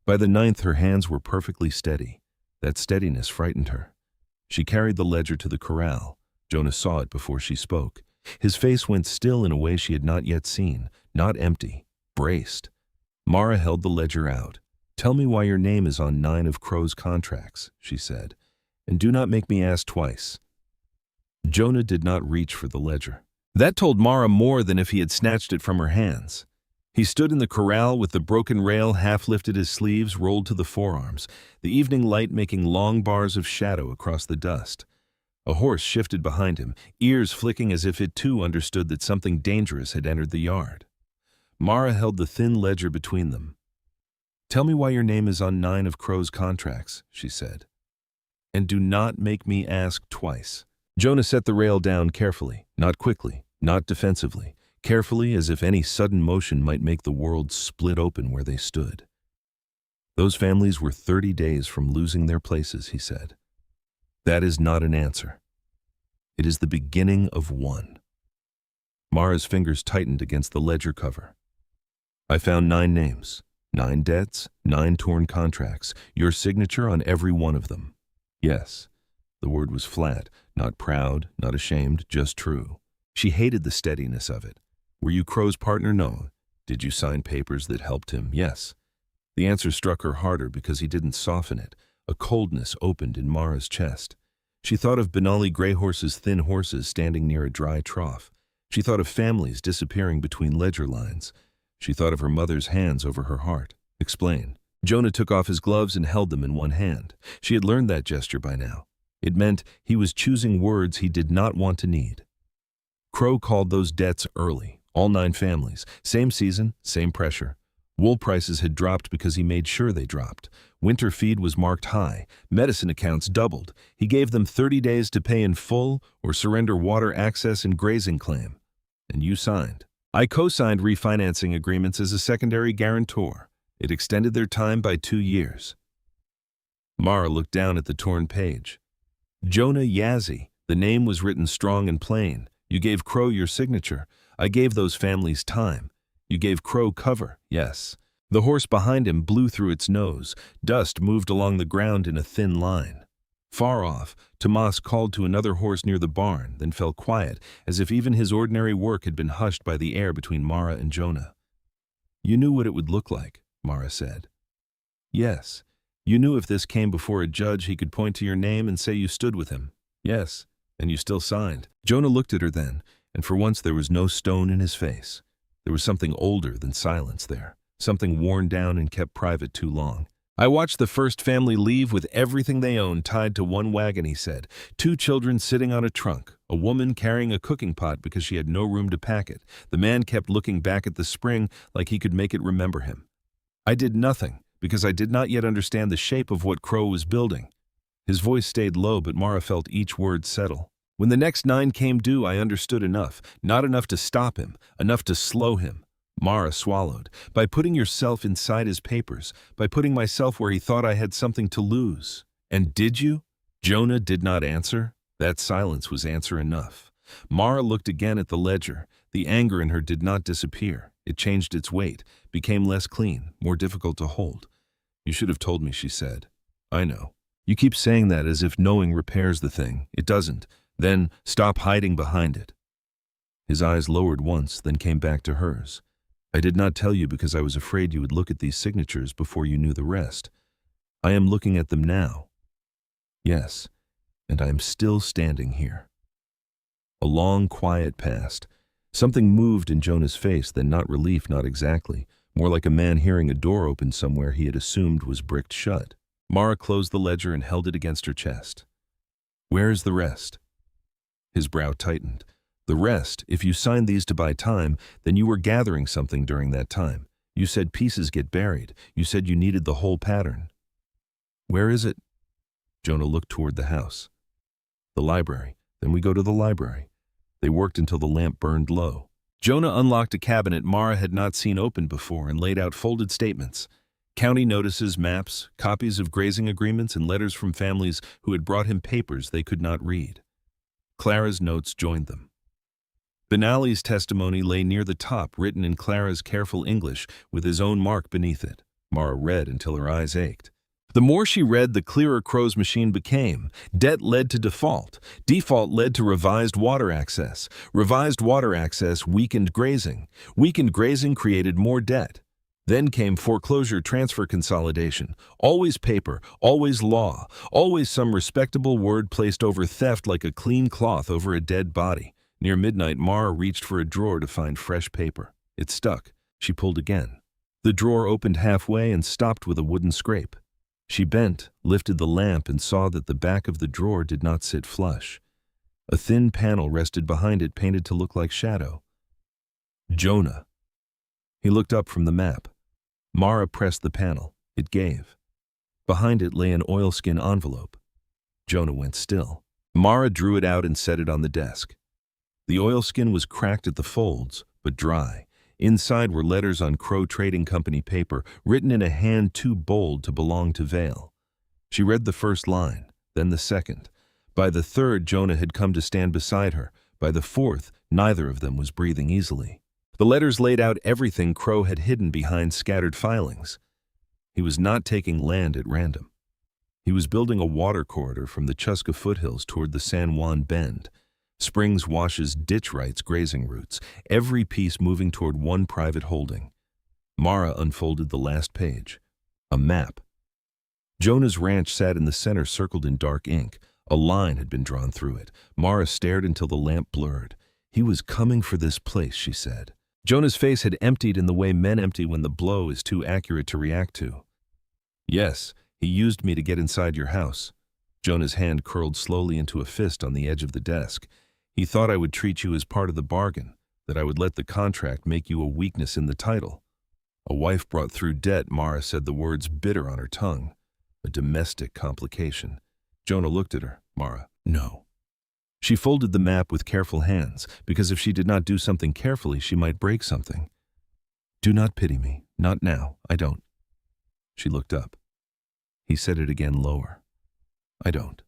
By the 9th, her hands were perfectly steady. That steadiness frightened her. She carried the ledger to the corral. Jonah saw it before she spoke. His face went still in a way she had not yet seen, not empty, braced. Mara held the ledger out. "Tell me why your name is on 9 of Crow's contracts," she said, "and do not make me ask twice." Jonah did not reach for the ledger. That told Mara more than if he had snatched it from her hands. He stood in the corral with the broken rail half lifted, his sleeves rolled to the forearms, the evening light making long bars of shadow across the dust. A horse shifted behind him, ears flicking as if it too understood that something dangerous had entered the yard. Mara held the thin ledger between them. "Tell me why your name is on 9 of Crow's contracts," she said. "And do not make me ask twice." Jonah set the rail down carefully, not quickly, not defensively, carefully as if any sudden motion might make the world split open where they stood. "Those families were 30 days from losing their places," he said. "That is not an answer. It is the beginning of one." Mara's fingers tightened against the ledger cover. "I found 9 names, 9 debts, 9 torn contracts, your signature on every one of them." Yes. The word was flat, not proud, not ashamed, just true. She hated the steadiness of it. "Were you Crow's partner?" "No." "Did you sign papers that helped him?" "Yes." The answer struck her harder because he didn't soften it. A coldness opened in Mara's chest. She thought of Benali Greyhorse's thin horses standing near a dry trough. She thought of families disappearing between ledger lines. She thought of her mother's hands over her heart. "Explain." Jonah took off his gloves and held them in one hand. She had learned that gesture by now. It meant he was choosing words he did not want to need. Crow called those debts early, all 9 families, same season, same pressure. Wool prices had dropped because he made sure they dropped. Winter feed was marked high. Medicine accounts doubled. He gave them 30 days to pay in full or surrender water access and grazing claim. And you signed. I co-signed refinancing agreements as a secondary guarantor. It extended their time by 2 years. Mara looked down at the torn page. Jonah Yazzie. The name was written strong and plain. You gave Crow your signature. I gave those families time. You gave Crow cover, yes. The horse behind him blew through its nose. Dust moved along the ground in a thin line. Far off, Tomas called to another horse near the barn, then fell quiet, as if even his ordinary work had been hushed by the air between Mara and Jonah. "You knew what it would look like," Mara said. "Yes. You knew if this came before a judge, he could point to your name and say you stood with him." "Yes. And you still signed." Jonah looked at her then, and for once there was no stone in his face. There was something older than silence there, something worn down and kept private too long. "I watched the first family leave with everything they owned tied to one wagon," he said. 2 children sitting on a trunk, a woman carrying a cooking pot because she had no room to pack it. The man kept looking back at the spring like he could make it remember him. I did nothing because I did not yet understand the shape of what Crow was building." His voice stayed low, but Mara felt each word settle. "When the next 9 came due, I understood enough. Not enough to stop him, enough to slow him." Mara swallowed. "By putting yourself inside his papers, by putting myself where he thought I had something to lose." "And did you?" Jonah did not answer. That silence was answer enough. Mara looked again at the ledger. The anger in her did not disappear. It changed its weight, became less clean, more difficult to hold. "You should have told me," she said. "I know. You keep saying that as if knowing repairs the thing. It doesn't. Then stop hiding behind it." His eyes lowered once, then came back to hers. "I did not tell you because I was afraid you would look at these signatures before you knew the rest. I am looking at them now. Yes, and I am still standing here." A long quiet passed. Something moved in Jonah's face, then not relief, not exactly, more like a man hearing a door open somewhere he had assumed was bricked shut. Mara closed the ledger and held it against her chest. "Where is the rest?" His brow tightened. The rest, if you signed these to buy time, then you were gathering something during that time. You said pieces get buried. You said you needed the whole pattern. Where is it? Jonah looked toward the house. The library. Then we go to the library. They worked until the lamp burned low. Jonah unlocked a cabinet Mara had not seen opened before and laid out folded statements. County notices, maps, copies of grazing agreements, and letters from families who had brought him papers they could not read. Clara's notes joined them. Benally's testimony lay near the top, written in Clara's careful English with his own mark beneath it. Mara read until her eyes ached. The more she read, the clearer Crow's machine became. Debt led to default. Default led to revised water access. Revised water access weakened grazing. Weakened grazing created more debt. Then came foreclosure transfer consolidation. Always paper, always law, always some respectable word placed over theft like a clean cloth over a dead body. Near midnight, Mara reached for a drawer to find fresh paper. It stuck. She pulled again. The drawer opened halfway and stopped with a wooden scrape. She bent, lifted the lamp, and saw that the back of the drawer did not sit flush. A thin panel rested behind it, painted to look like shadow. Jonah. He looked up from the map. Mara pressed the panel. It gave. Behind it lay an oilskin envelope. Jonah went still. Mara drew it out and set it on the desk. The oilskin was cracked at the folds, but dry. Inside were letters on Crow Trading Company paper, written in a hand too bold to belong to Vale. She read the first line, then the second. By the third, Jonah had come to stand beside her. By the fourth, neither of them was breathing easily. The letters laid out everything Crow had hidden behind scattered filings. He was not taking land at random. He was building a water corridor from the Chuska foothills toward the San Juan Bend. Springs, washes, ditch rights, grazing routes, every piece moving toward one private holding. Mara unfolded the last page. A map. Jonah's ranch sat in the center, circled in dark ink. A line had been drawn through it. Mara stared until the lamp blurred. He was coming for this place, she said. Jonah's face had emptied in the way men empty when the blow is too accurate to react to. Yes, he used me to get inside your house. Jonah's hand curled slowly into a fist on the edge of the desk. He thought I would treat you as part of the bargain, that I would let the contract make you a weakness in the title. A wife brought through debt, Mara said, the words bitter on her tongue. A domestic complication. Jonah looked at her. Mara, no. She folded the map with careful hands, because if she did not do something carefully, she might break something. Do not pity me. Not now. I don't. She looked up. He said it again lower. I don't.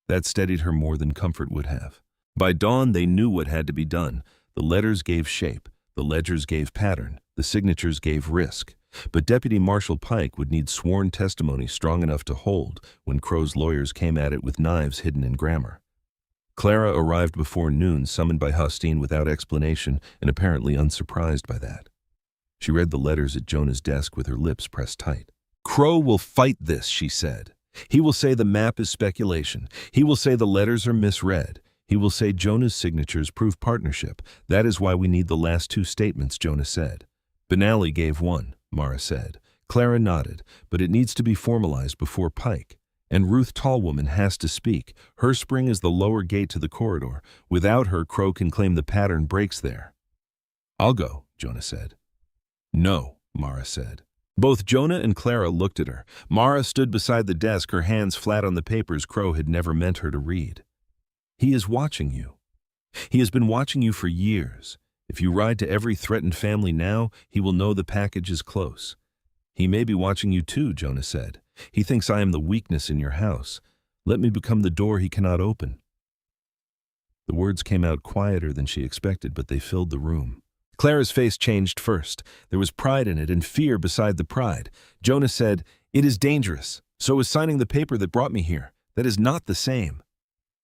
That steadied her more than comfort would have. By dawn, they knew what had to be done. The letters gave shape. The ledgers gave pattern. The signatures gave risk. But Deputy Marshal Pike would need sworn testimony strong enough to hold when Crow's lawyers came at it with knives hidden in grammar. Clara arrived before noon, summoned by Hostine without explanation and apparently unsurprised by that. She read the letters at Jonah's desk with her lips pressed tight. Crow will fight this, she said. He will say the map is speculation. He will say the letters are misread. He will say Jonah's signatures prove partnership. That is why we need the last two statements, Jonah said. Benally gave one, Mara said. Clara nodded, but it needs to be formalized before Pike. And Ruth Tallwoman has to speak. Her spring is the lower gate to the corridor. Without her, Crow can claim the pattern breaks there. I'll go, Jonah said. No, Mara said. Both Jonah and Clara looked at her. Mara stood beside the desk, her hands flat on the papers Crow had never meant her to read. He is watching you. He has been watching you for years. If you ride to every threatened family now, he will know the package is close. He may be watching you too, Jonah said. He thinks I am the weakness in your house. Let me become the door he cannot open. The words came out quieter than she expected, but they filled the room. Clara's face changed first. There was pride in it and fear beside the pride. Jonah said, It is dangerous. So is signing the paper that brought me here. That is not the same.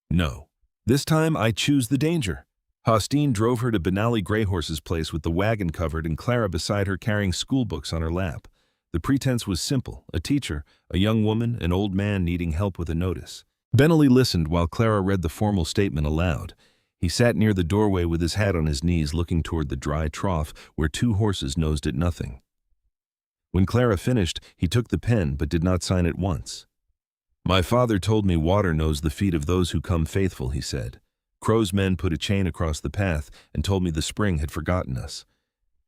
No. This time I choose the danger. Hostine drove her to Benally Greyhorse's place with the wagon covered and Clara beside her carrying school books on her lap. The pretense was simple: a teacher, a young woman, an old man needing help with a notice. Benally listened while Clara read the formal statement aloud. He sat near the doorway with his hat on his knees, looking toward the dry trough where two horses nosed at nothing. When Clara finished, he took the pen but did not sign it once. My father told me water knows the feet of those who come faithful, he said. Crow's men put a chain across the path and told me the spring had forgotten us.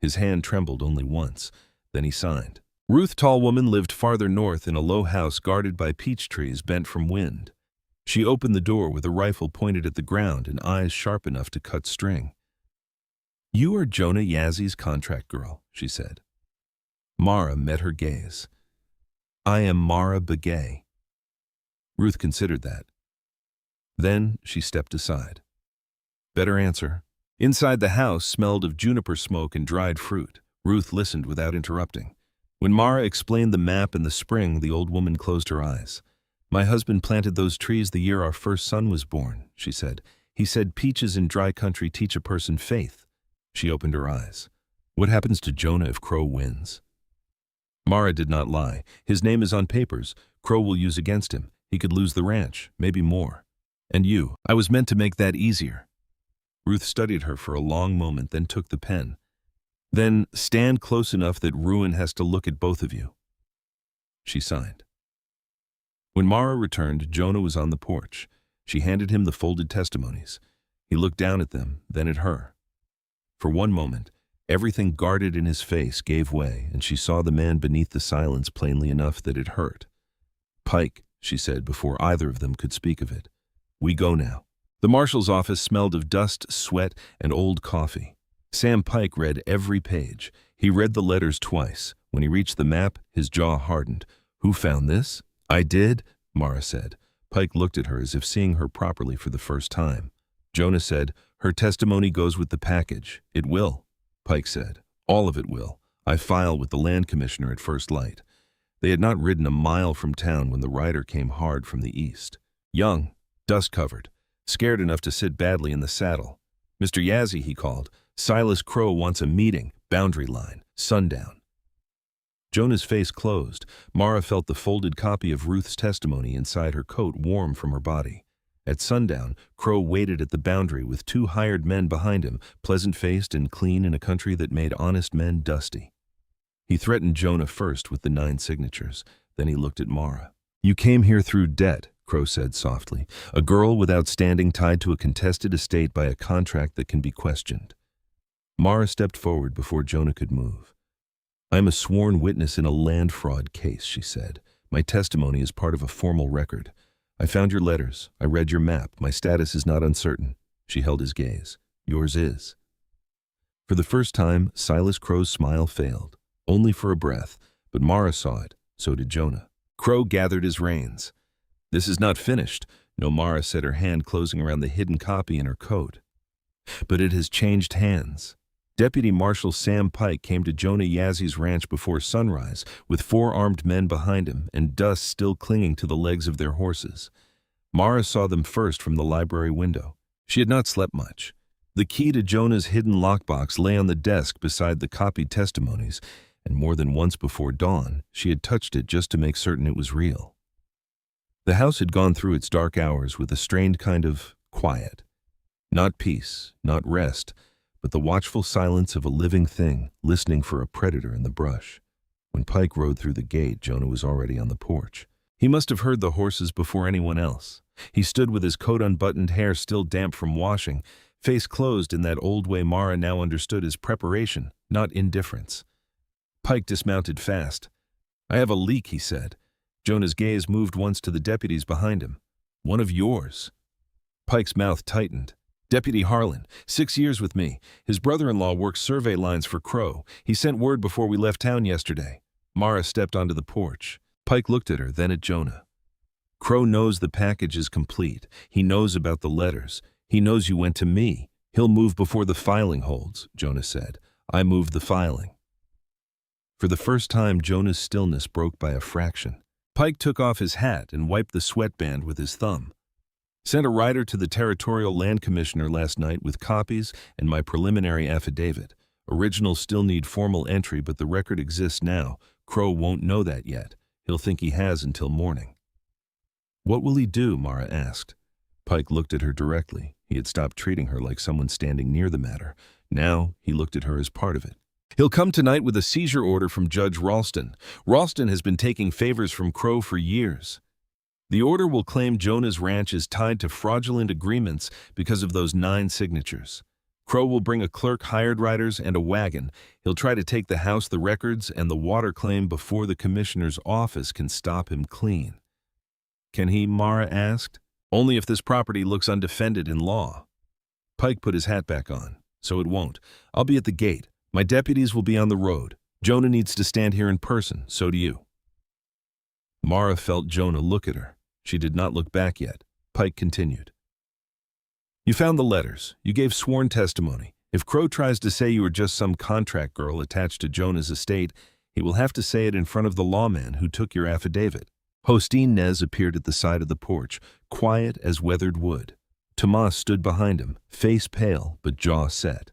His hand trembled only once. Then he signed. Ruth Tallwoman lived farther north in a low house guarded by peach trees bent from wind. She opened the door with a rifle pointed at the ground and eyes sharp enough to cut string. "You are Jonah Yazzie contract girl," she said. Mara met her gaze. "I am Mara Begay." Ruth considered that. Then she stepped aside. "Better answer." Inside the house smelled of juniper smoke and dried fruit. Ruth listened without interrupting. When Mara explained the map and the spring, the old woman closed her eyes. "My husband planted those trees the year our first son was born," she said. "He said peaches in dry country teach a person faith." She opened her eyes. "What happens to Jonah if Crow wins?" Mara did not lie. "His name is on papers. Crow will use against him. He could lose the ranch, maybe more. And you. I was meant to make that easier." Ruth studied her for a long moment, then took the pen. "Then stand close enough that ruin has to look at both of you." She signed. When Mara returned, Jonah was on the porch. She handed him the folded testimonies. He looked down at them, then at her. For one moment, everything guarded in his face gave way, and she saw the man beneath the silence plainly enough that it hurt. "Pike," she said before either of them could speak of it. "We go now." The marshal's office smelled of dust, sweat, and old coffee. Sam Pike read every page. He read the letters twice. When he reached the map, his jaw hardened. "Who found this?" "I did," Mara said. Pike looked at her as if seeing her properly for the first time. Jonah said, "Her testimony goes with the package." "It will," Pike said. "All of it will. I file with the land commissioner at first light." They had not ridden a mile from town when the rider came hard from the east. Young, dust-covered, scared enough to sit badly in the saddle. "Mr. Yazzie," he called. "Silas Crow wants a meeting. Boundary line. Sundown." Jonah's face closed. Mara felt the folded copy of Ruth's testimony inside her coat warm from her body. At sundown, Crow waited at the boundary with 2 hired men behind him, pleasant-faced and clean in a country that made honest men dusty. He threatened Jonah first with the 9 signatures. Then he looked at Mara. "You came here through debt," Crow said softly. "A girl without standing tied to a contested estate by a contract that can be questioned." Mara stepped forward before Jonah could move. "I am a sworn witness in a land fraud case," she said. "My testimony is part of a formal record. I found your letters. I read your map. My status is not uncertain." She held his gaze. "Yours is." For the first time, Silas Crow's smile failed. Only for a breath, but Mara saw it. So did Jonah. Crow gathered his reins. "This is not finished," Mara said, her hand closing around the hidden copy in her coat. "But it has changed hands." Deputy Marshal Sam Pike came to Jonah Yazzie's ranch before sunrise, with 4 armed men behind him and dust still clinging to the legs of their horses. Mara saw them first from the library window. She had not slept much. The key to Jonah's hidden lockbox lay on the desk beside the copied testimonies, and more than once before dawn, she had touched it just to make certain it was real. The house had gone through its dark hours with a strained kind of quiet. Not peace, not rest, but the watchful silence of a living thing listening for a predator in the brush. When Pike rode through the gate, Jonah was already on the porch. He must have heard the horses before anyone else. He stood with his coat unbuttoned, hair still damp from washing, face closed in that old way Mara now understood as preparation, not indifference. Pike dismounted fast. "I have a leak," he said. Jonah's gaze moved once to the deputies behind him. "One of yours." Pike's mouth tightened. "Deputy Harlan, 6 years with me. His brother-in-law works survey lines for Crow. He sent word before we left town yesterday." Mara stepped onto the porch. Pike looked at her, then at Jonah. "Crow knows the package is complete. He knows about the letters. He knows you went to me. He'll move before the filing holds," Jonah said. "I moved the filing." For the first time, Jonah's stillness broke by a fraction. Pike took off his hat and wiped the sweatband with his thumb. "Sent a rider to the Territorial Land Commissioner last night with copies and my preliminary affidavit. Originals still need formal entry, but the record exists now. Crow won't know that yet. He'll think he has until morning." "What will he do?" Mara asked. Pike looked at her directly. He had stopped treating her like someone standing near the matter. Now he looked at her as part of it. "He'll come tonight with a seizure order from Judge Ralston. Ralston has been taking favors from Crow for years." The order will claim Jonah's ranch is tied to fraudulent agreements because of those 9 signatures. Crow will bring a clerk, hired riders, and a wagon. He'll try to take the house, the records, and the water claim before the commissioner's office can stop him clean. Can he? Mara asked. Only if this property looks undefended in law. Pike put his hat back on. So it won't. I'll be at the gate. My deputies will be on the road. Jonah needs to stand here in person. So do you. Mara felt Jonah look at her. She did not look back yet. Pike continued. You found the letters. You gave sworn testimony. If Crow tries to say you were just some contract girl attached to Jonah's estate, he will have to say it in front of the lawman who took your affidavit. Hostine Nez appeared at the side of the porch, quiet as weathered wood. Tomas stood behind him, face pale but jaw set.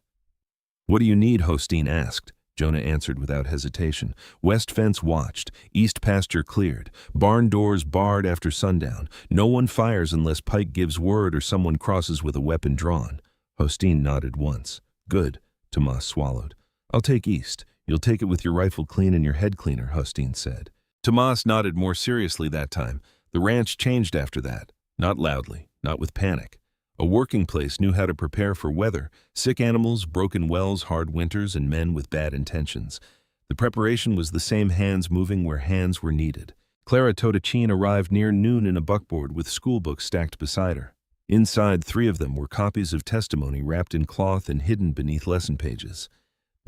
What do you need? Hostine asked. Jonah answered without hesitation. West fence watched, east pasture cleared, barn doors barred after sundown. No one fires unless Pike gives word or someone crosses with a weapon drawn. Hostine nodded once. Good, Tomas swallowed. I'll take east. You'll take it with your rifle clean and your head cleaner, Hostine said. Tomas nodded more seriously that time. The ranch changed after that. Not loudly, not with panic. A working place knew how to prepare for weather, sick animals, broken wells, hard winters, and men with bad intentions. The preparation was the same, hands moving where hands were needed. Clara Totachin arrived near noon in a buckboard with school books stacked beside her. Inside, 3 of them were copies of testimony wrapped in cloth and hidden beneath lesson pages.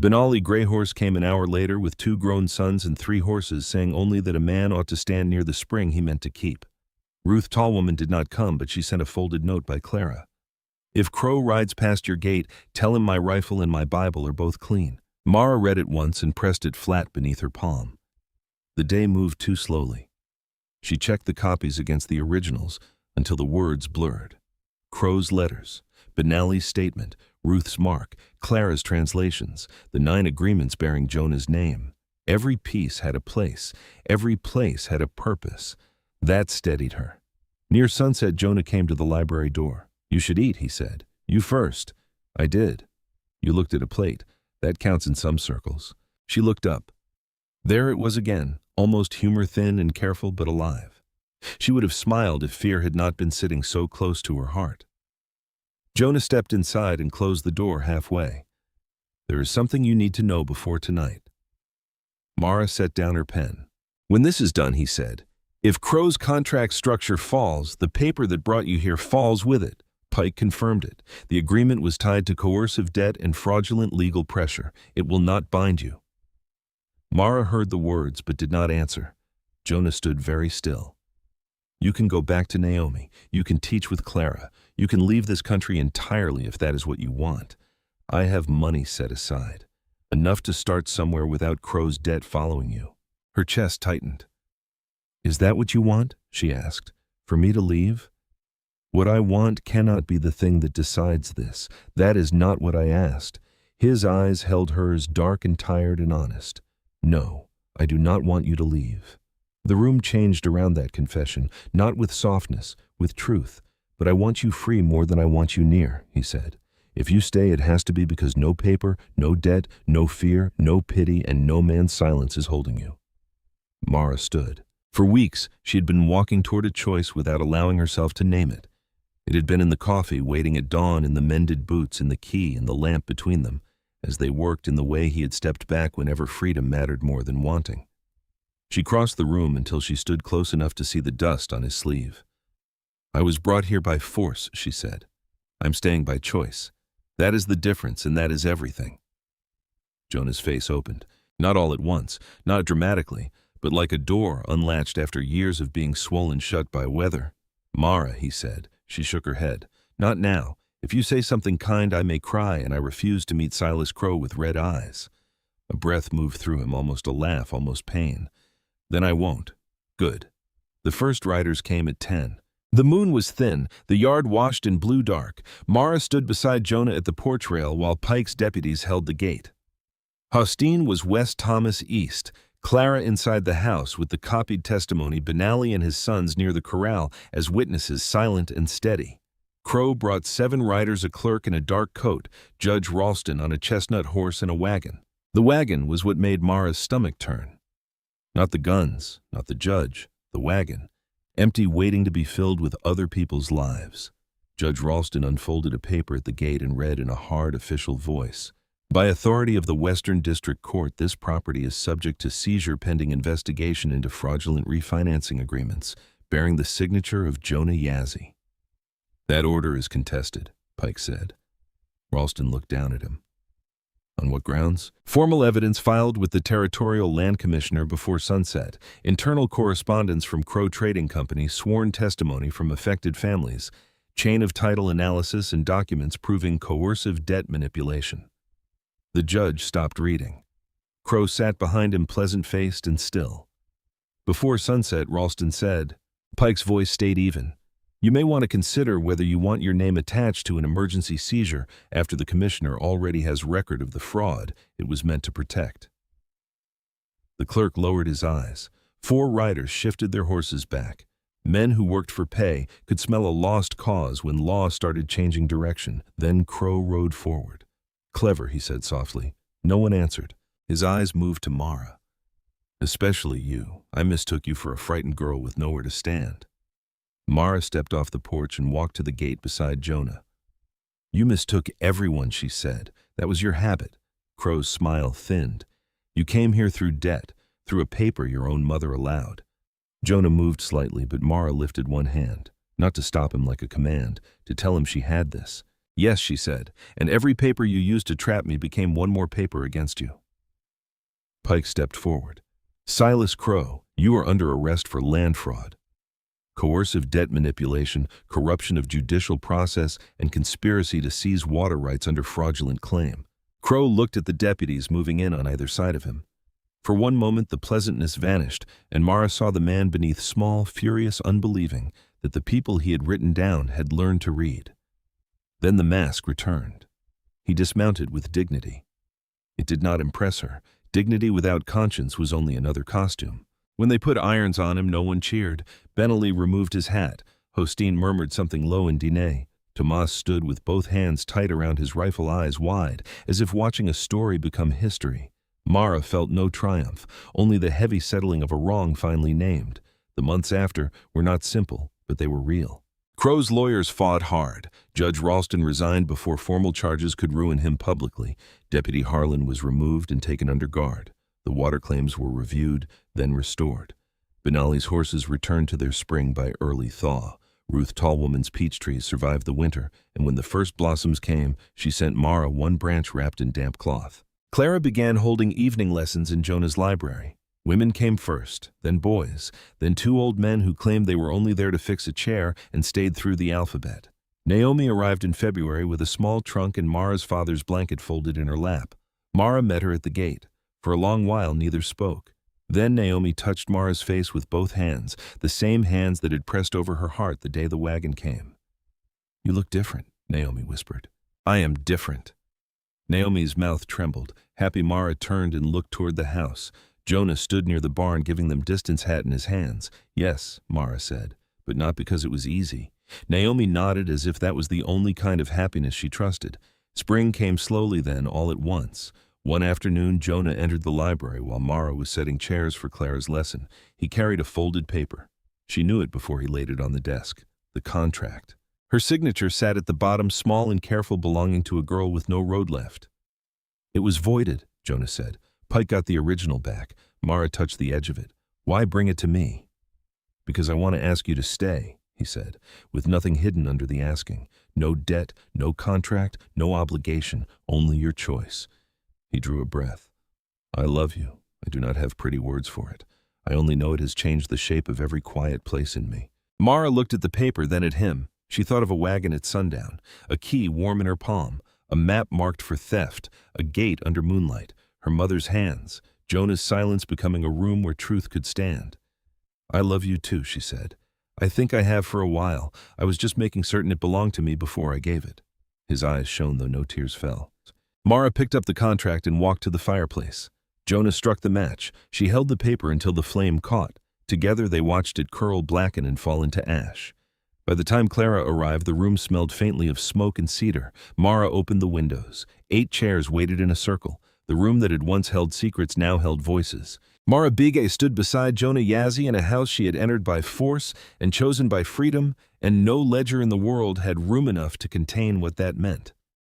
Benali Greyhorse came an hour later with 2 grown sons and 3 horses, saying only that a man ought to stand near the spring he meant to keep. Ruth Tallwoman did not come, but she sent a folded note by Clara. If Crow rides past your gate, tell him my rifle and my Bible are both clean. Mara read it once and pressed it flat beneath her palm. The day moved too slowly. She checked the copies against the originals until the words blurred. Crow's letters, Benali's statement, Ruth's mark, Clara's translations, the 9 agreements bearing Jonah's name. Every piece had a place. Every place had a purpose. That steadied her. Near sunset, Jonah came to the library door. You should eat, he said. You first. I did. You looked at a plate. That counts in some circles. She looked up. There it was again, almost humor-thin and careful but alive. She would have smiled if fear had not been sitting so close to her heart. Jonah stepped inside and closed the door halfway. There is something you need to know before tonight. Mara set down her pen. When this is done, he said, if Crow's contract structure falls, the paper that brought you here falls with it. Pike confirmed it. The agreement was tied to coercive debt and fraudulent legal pressure. It will not bind you. Mara heard the words but did not answer. Jonah stood very still. You can go back to Naomi. You can teach with Clara. You can leave this country entirely if that is what you want. I have money set aside. Enough to start somewhere without Crow's debt following you. Her chest tightened. Is that what you want? She asked. For me to leave? What I want cannot be the thing that decides this. That is not what I asked. His eyes held hers, dark and tired and honest. No, I do not want you to leave. The room changed around that confession, not with softness, with truth. But I want you free more than I want you near, he said. If you stay, it has to be because no paper, no debt, no fear, no pity, and no man's silence is holding you. Mara stood. For weeks, she had been walking toward a choice without allowing herself to name it. It had been in the coffee, waiting at dawn, in the mended boots, in the key, and the lamp between them, as they worked in the way he had stepped back whenever freedom mattered more than wanting. She crossed the room until she stood close enough to see the dust on his sleeve. I was brought here by force, she said. I'm staying by choice. That is the difference, and that is everything. Jonah's face opened, not all at once, not dramatically, but like a door unlatched after years of being swollen shut by weather. Mara, he said. She shook her head. Not now. If you say something kind, I may cry, and I refuse to meet Silas Crow with red eyes. A breath moved through him, almost a laugh, almost pain. Then I won't. Good. The first riders came at 10. The moon was thin, the yard washed in blue dark. Mara stood beside Jonah at the porch rail while Pike's deputies held the gate. Hostine was West Thomas East, Clara inside the house with the copied testimony, Benali and his sons near the corral as witnesses, silent and steady. Crow brought 7 riders, a clerk in a dark coat, Judge Ralston on a chestnut horse and a wagon. The wagon was what made Mara's stomach turn. Not the guns, not the judge, the wagon. empty, waiting to be filled with other people's lives. Judge Ralston unfolded a paper at the gate and read in a hard, official voice, "By authority of the Western District Court, this property is subject to seizure pending investigation into fraudulent refinancing agreements, bearing the signature of Jonah Yazzie." "That order is contested," Pike said. Ralston looked down at him. "On what grounds?" "Formal evidence filed with the Territorial Land Commissioner before sunset, internal correspondence from Crow Trading Company, sworn testimony from affected families, chain of title analysis, and documents proving coercive debt manipulation." The judge stopped reading. Crow sat behind him, pleasant-faced and still. Before sunset, Ralston said. Pike's voice stayed even. "You may want to consider whether you want your name attached to an emergency seizure after the commissioner already has record of the fraud it was meant to protect." The clerk lowered his eyes. 4 riders shifted their horses back. Men who worked for pay could smell a lost cause when law started changing direction. Then Crow rode forward. "Clever," he said softly. No one answered. His eyes moved to Mara. "Especially you. I mistook you for a frightened girl with nowhere to stand." Mara stepped off the porch and walked to the gate beside Jonah. "You mistook everyone," she said. "That was your habit." Crow's smile thinned. "You came here through debt, through a paper your own mother allowed." Jonah moved slightly, but Mara lifted one hand, not to stop him like a command, to tell him she had this. "Yes," she said, "and every paper you used to trap me became one more paper against you." Pike stepped forward. "Silas Crow, you are under arrest for land fraud, coercive debt manipulation, corruption of judicial process, and conspiracy to seize water rights under fraudulent claim." Crow looked at the deputies moving in on either side of him. For one moment the pleasantness vanished, and Mara saw the man beneath small, furious unbelieving that the people he had written down had learned to read. Then the mask returned. He dismounted with dignity. It did not impress her. Dignity without conscience was only another costume. When they put irons on him, no one cheered. Benelli removed his hat. Hostine murmured something low in Diné. Tomas stood with both hands tight around his rifle, eyes wide, as if watching a story become history. Mara felt no triumph, only the heavy settling of a wrong finally named. The months after were not simple, but they were real. Crow's lawyers fought hard. Judge Ralston resigned before formal charges could ruin him publicly. Deputy Harlan was removed and taken under guard. The water claims were reviewed, then restored. Benali's horses returned to their spring by early thaw. Ruth Tallwoman's peach trees survived the winter, and when the first blossoms came, she sent Mara one branch wrapped in damp cloth. Clara began holding evening lessons in Jonah's library. Women came first, then boys, then 2 old men who claimed they were only there to fix a chair and stayed through the alphabet. Naomi arrived in February with a small trunk and Mara's father's blanket folded in her lap. Mara met her at the gate. For a long while, neither spoke. Then Naomi touched Mara's face with both hands, the same hands that had pressed over her heart the day the wagon came. "You look different," Naomi whispered. "I am different." Naomi's mouth trembled. Happy Mara turned and looked toward the house. Jonah stood near the barn, giving them distance, hat in his hands. "Yes," Mara said, "but not because it was easy." Naomi nodded as if that was the only kind of happiness she trusted. Spring came slowly then, all at once. One afternoon, Jonah entered the library while Mara was setting chairs for Clara's lesson. He carried a folded paper. She knew it before he laid it on the desk. The contract. Her signature sat at the bottom, small and careful, belonging to a girl with no road left. "It was voided," Jonah said. "Pike got the original back." Mara touched the edge of it. "Why bring it to me?" "Because I want to ask you to stay," he said, with nothing hidden under the asking. "No debt, no contract, no obligation, only your choice." He drew a breath. "I love you. I do not have pretty words for it. I only know it has changed the shape of every quiet place in me." Mara looked at the paper, then at him. She thought of a wagon at sundown, a key warm in her palm, a map marked for theft, a gate under moonlight, her mother's hands, Jonah's silence becoming a room where truth could stand. "I love you too," she said. "I think I have for a while. I was just making certain it belonged to me before I gave it." His eyes shone, though no tears fell. Mara picked up the contract and walked to the fireplace. Jonah struck the match. She held the paper until the flame caught. Together they watched it curl, blacken, and fall into ash. By the time Clara arrived, the room smelled faintly of smoke and cedar. Mara opened the windows. 8 chairs waited in a circle. The room that had once held secrets now held voices. Marabige stood beside Jonah Yazzie in a house she had entered by force and chosen by freedom, and no ledger in the world had room enough to contain what that meant.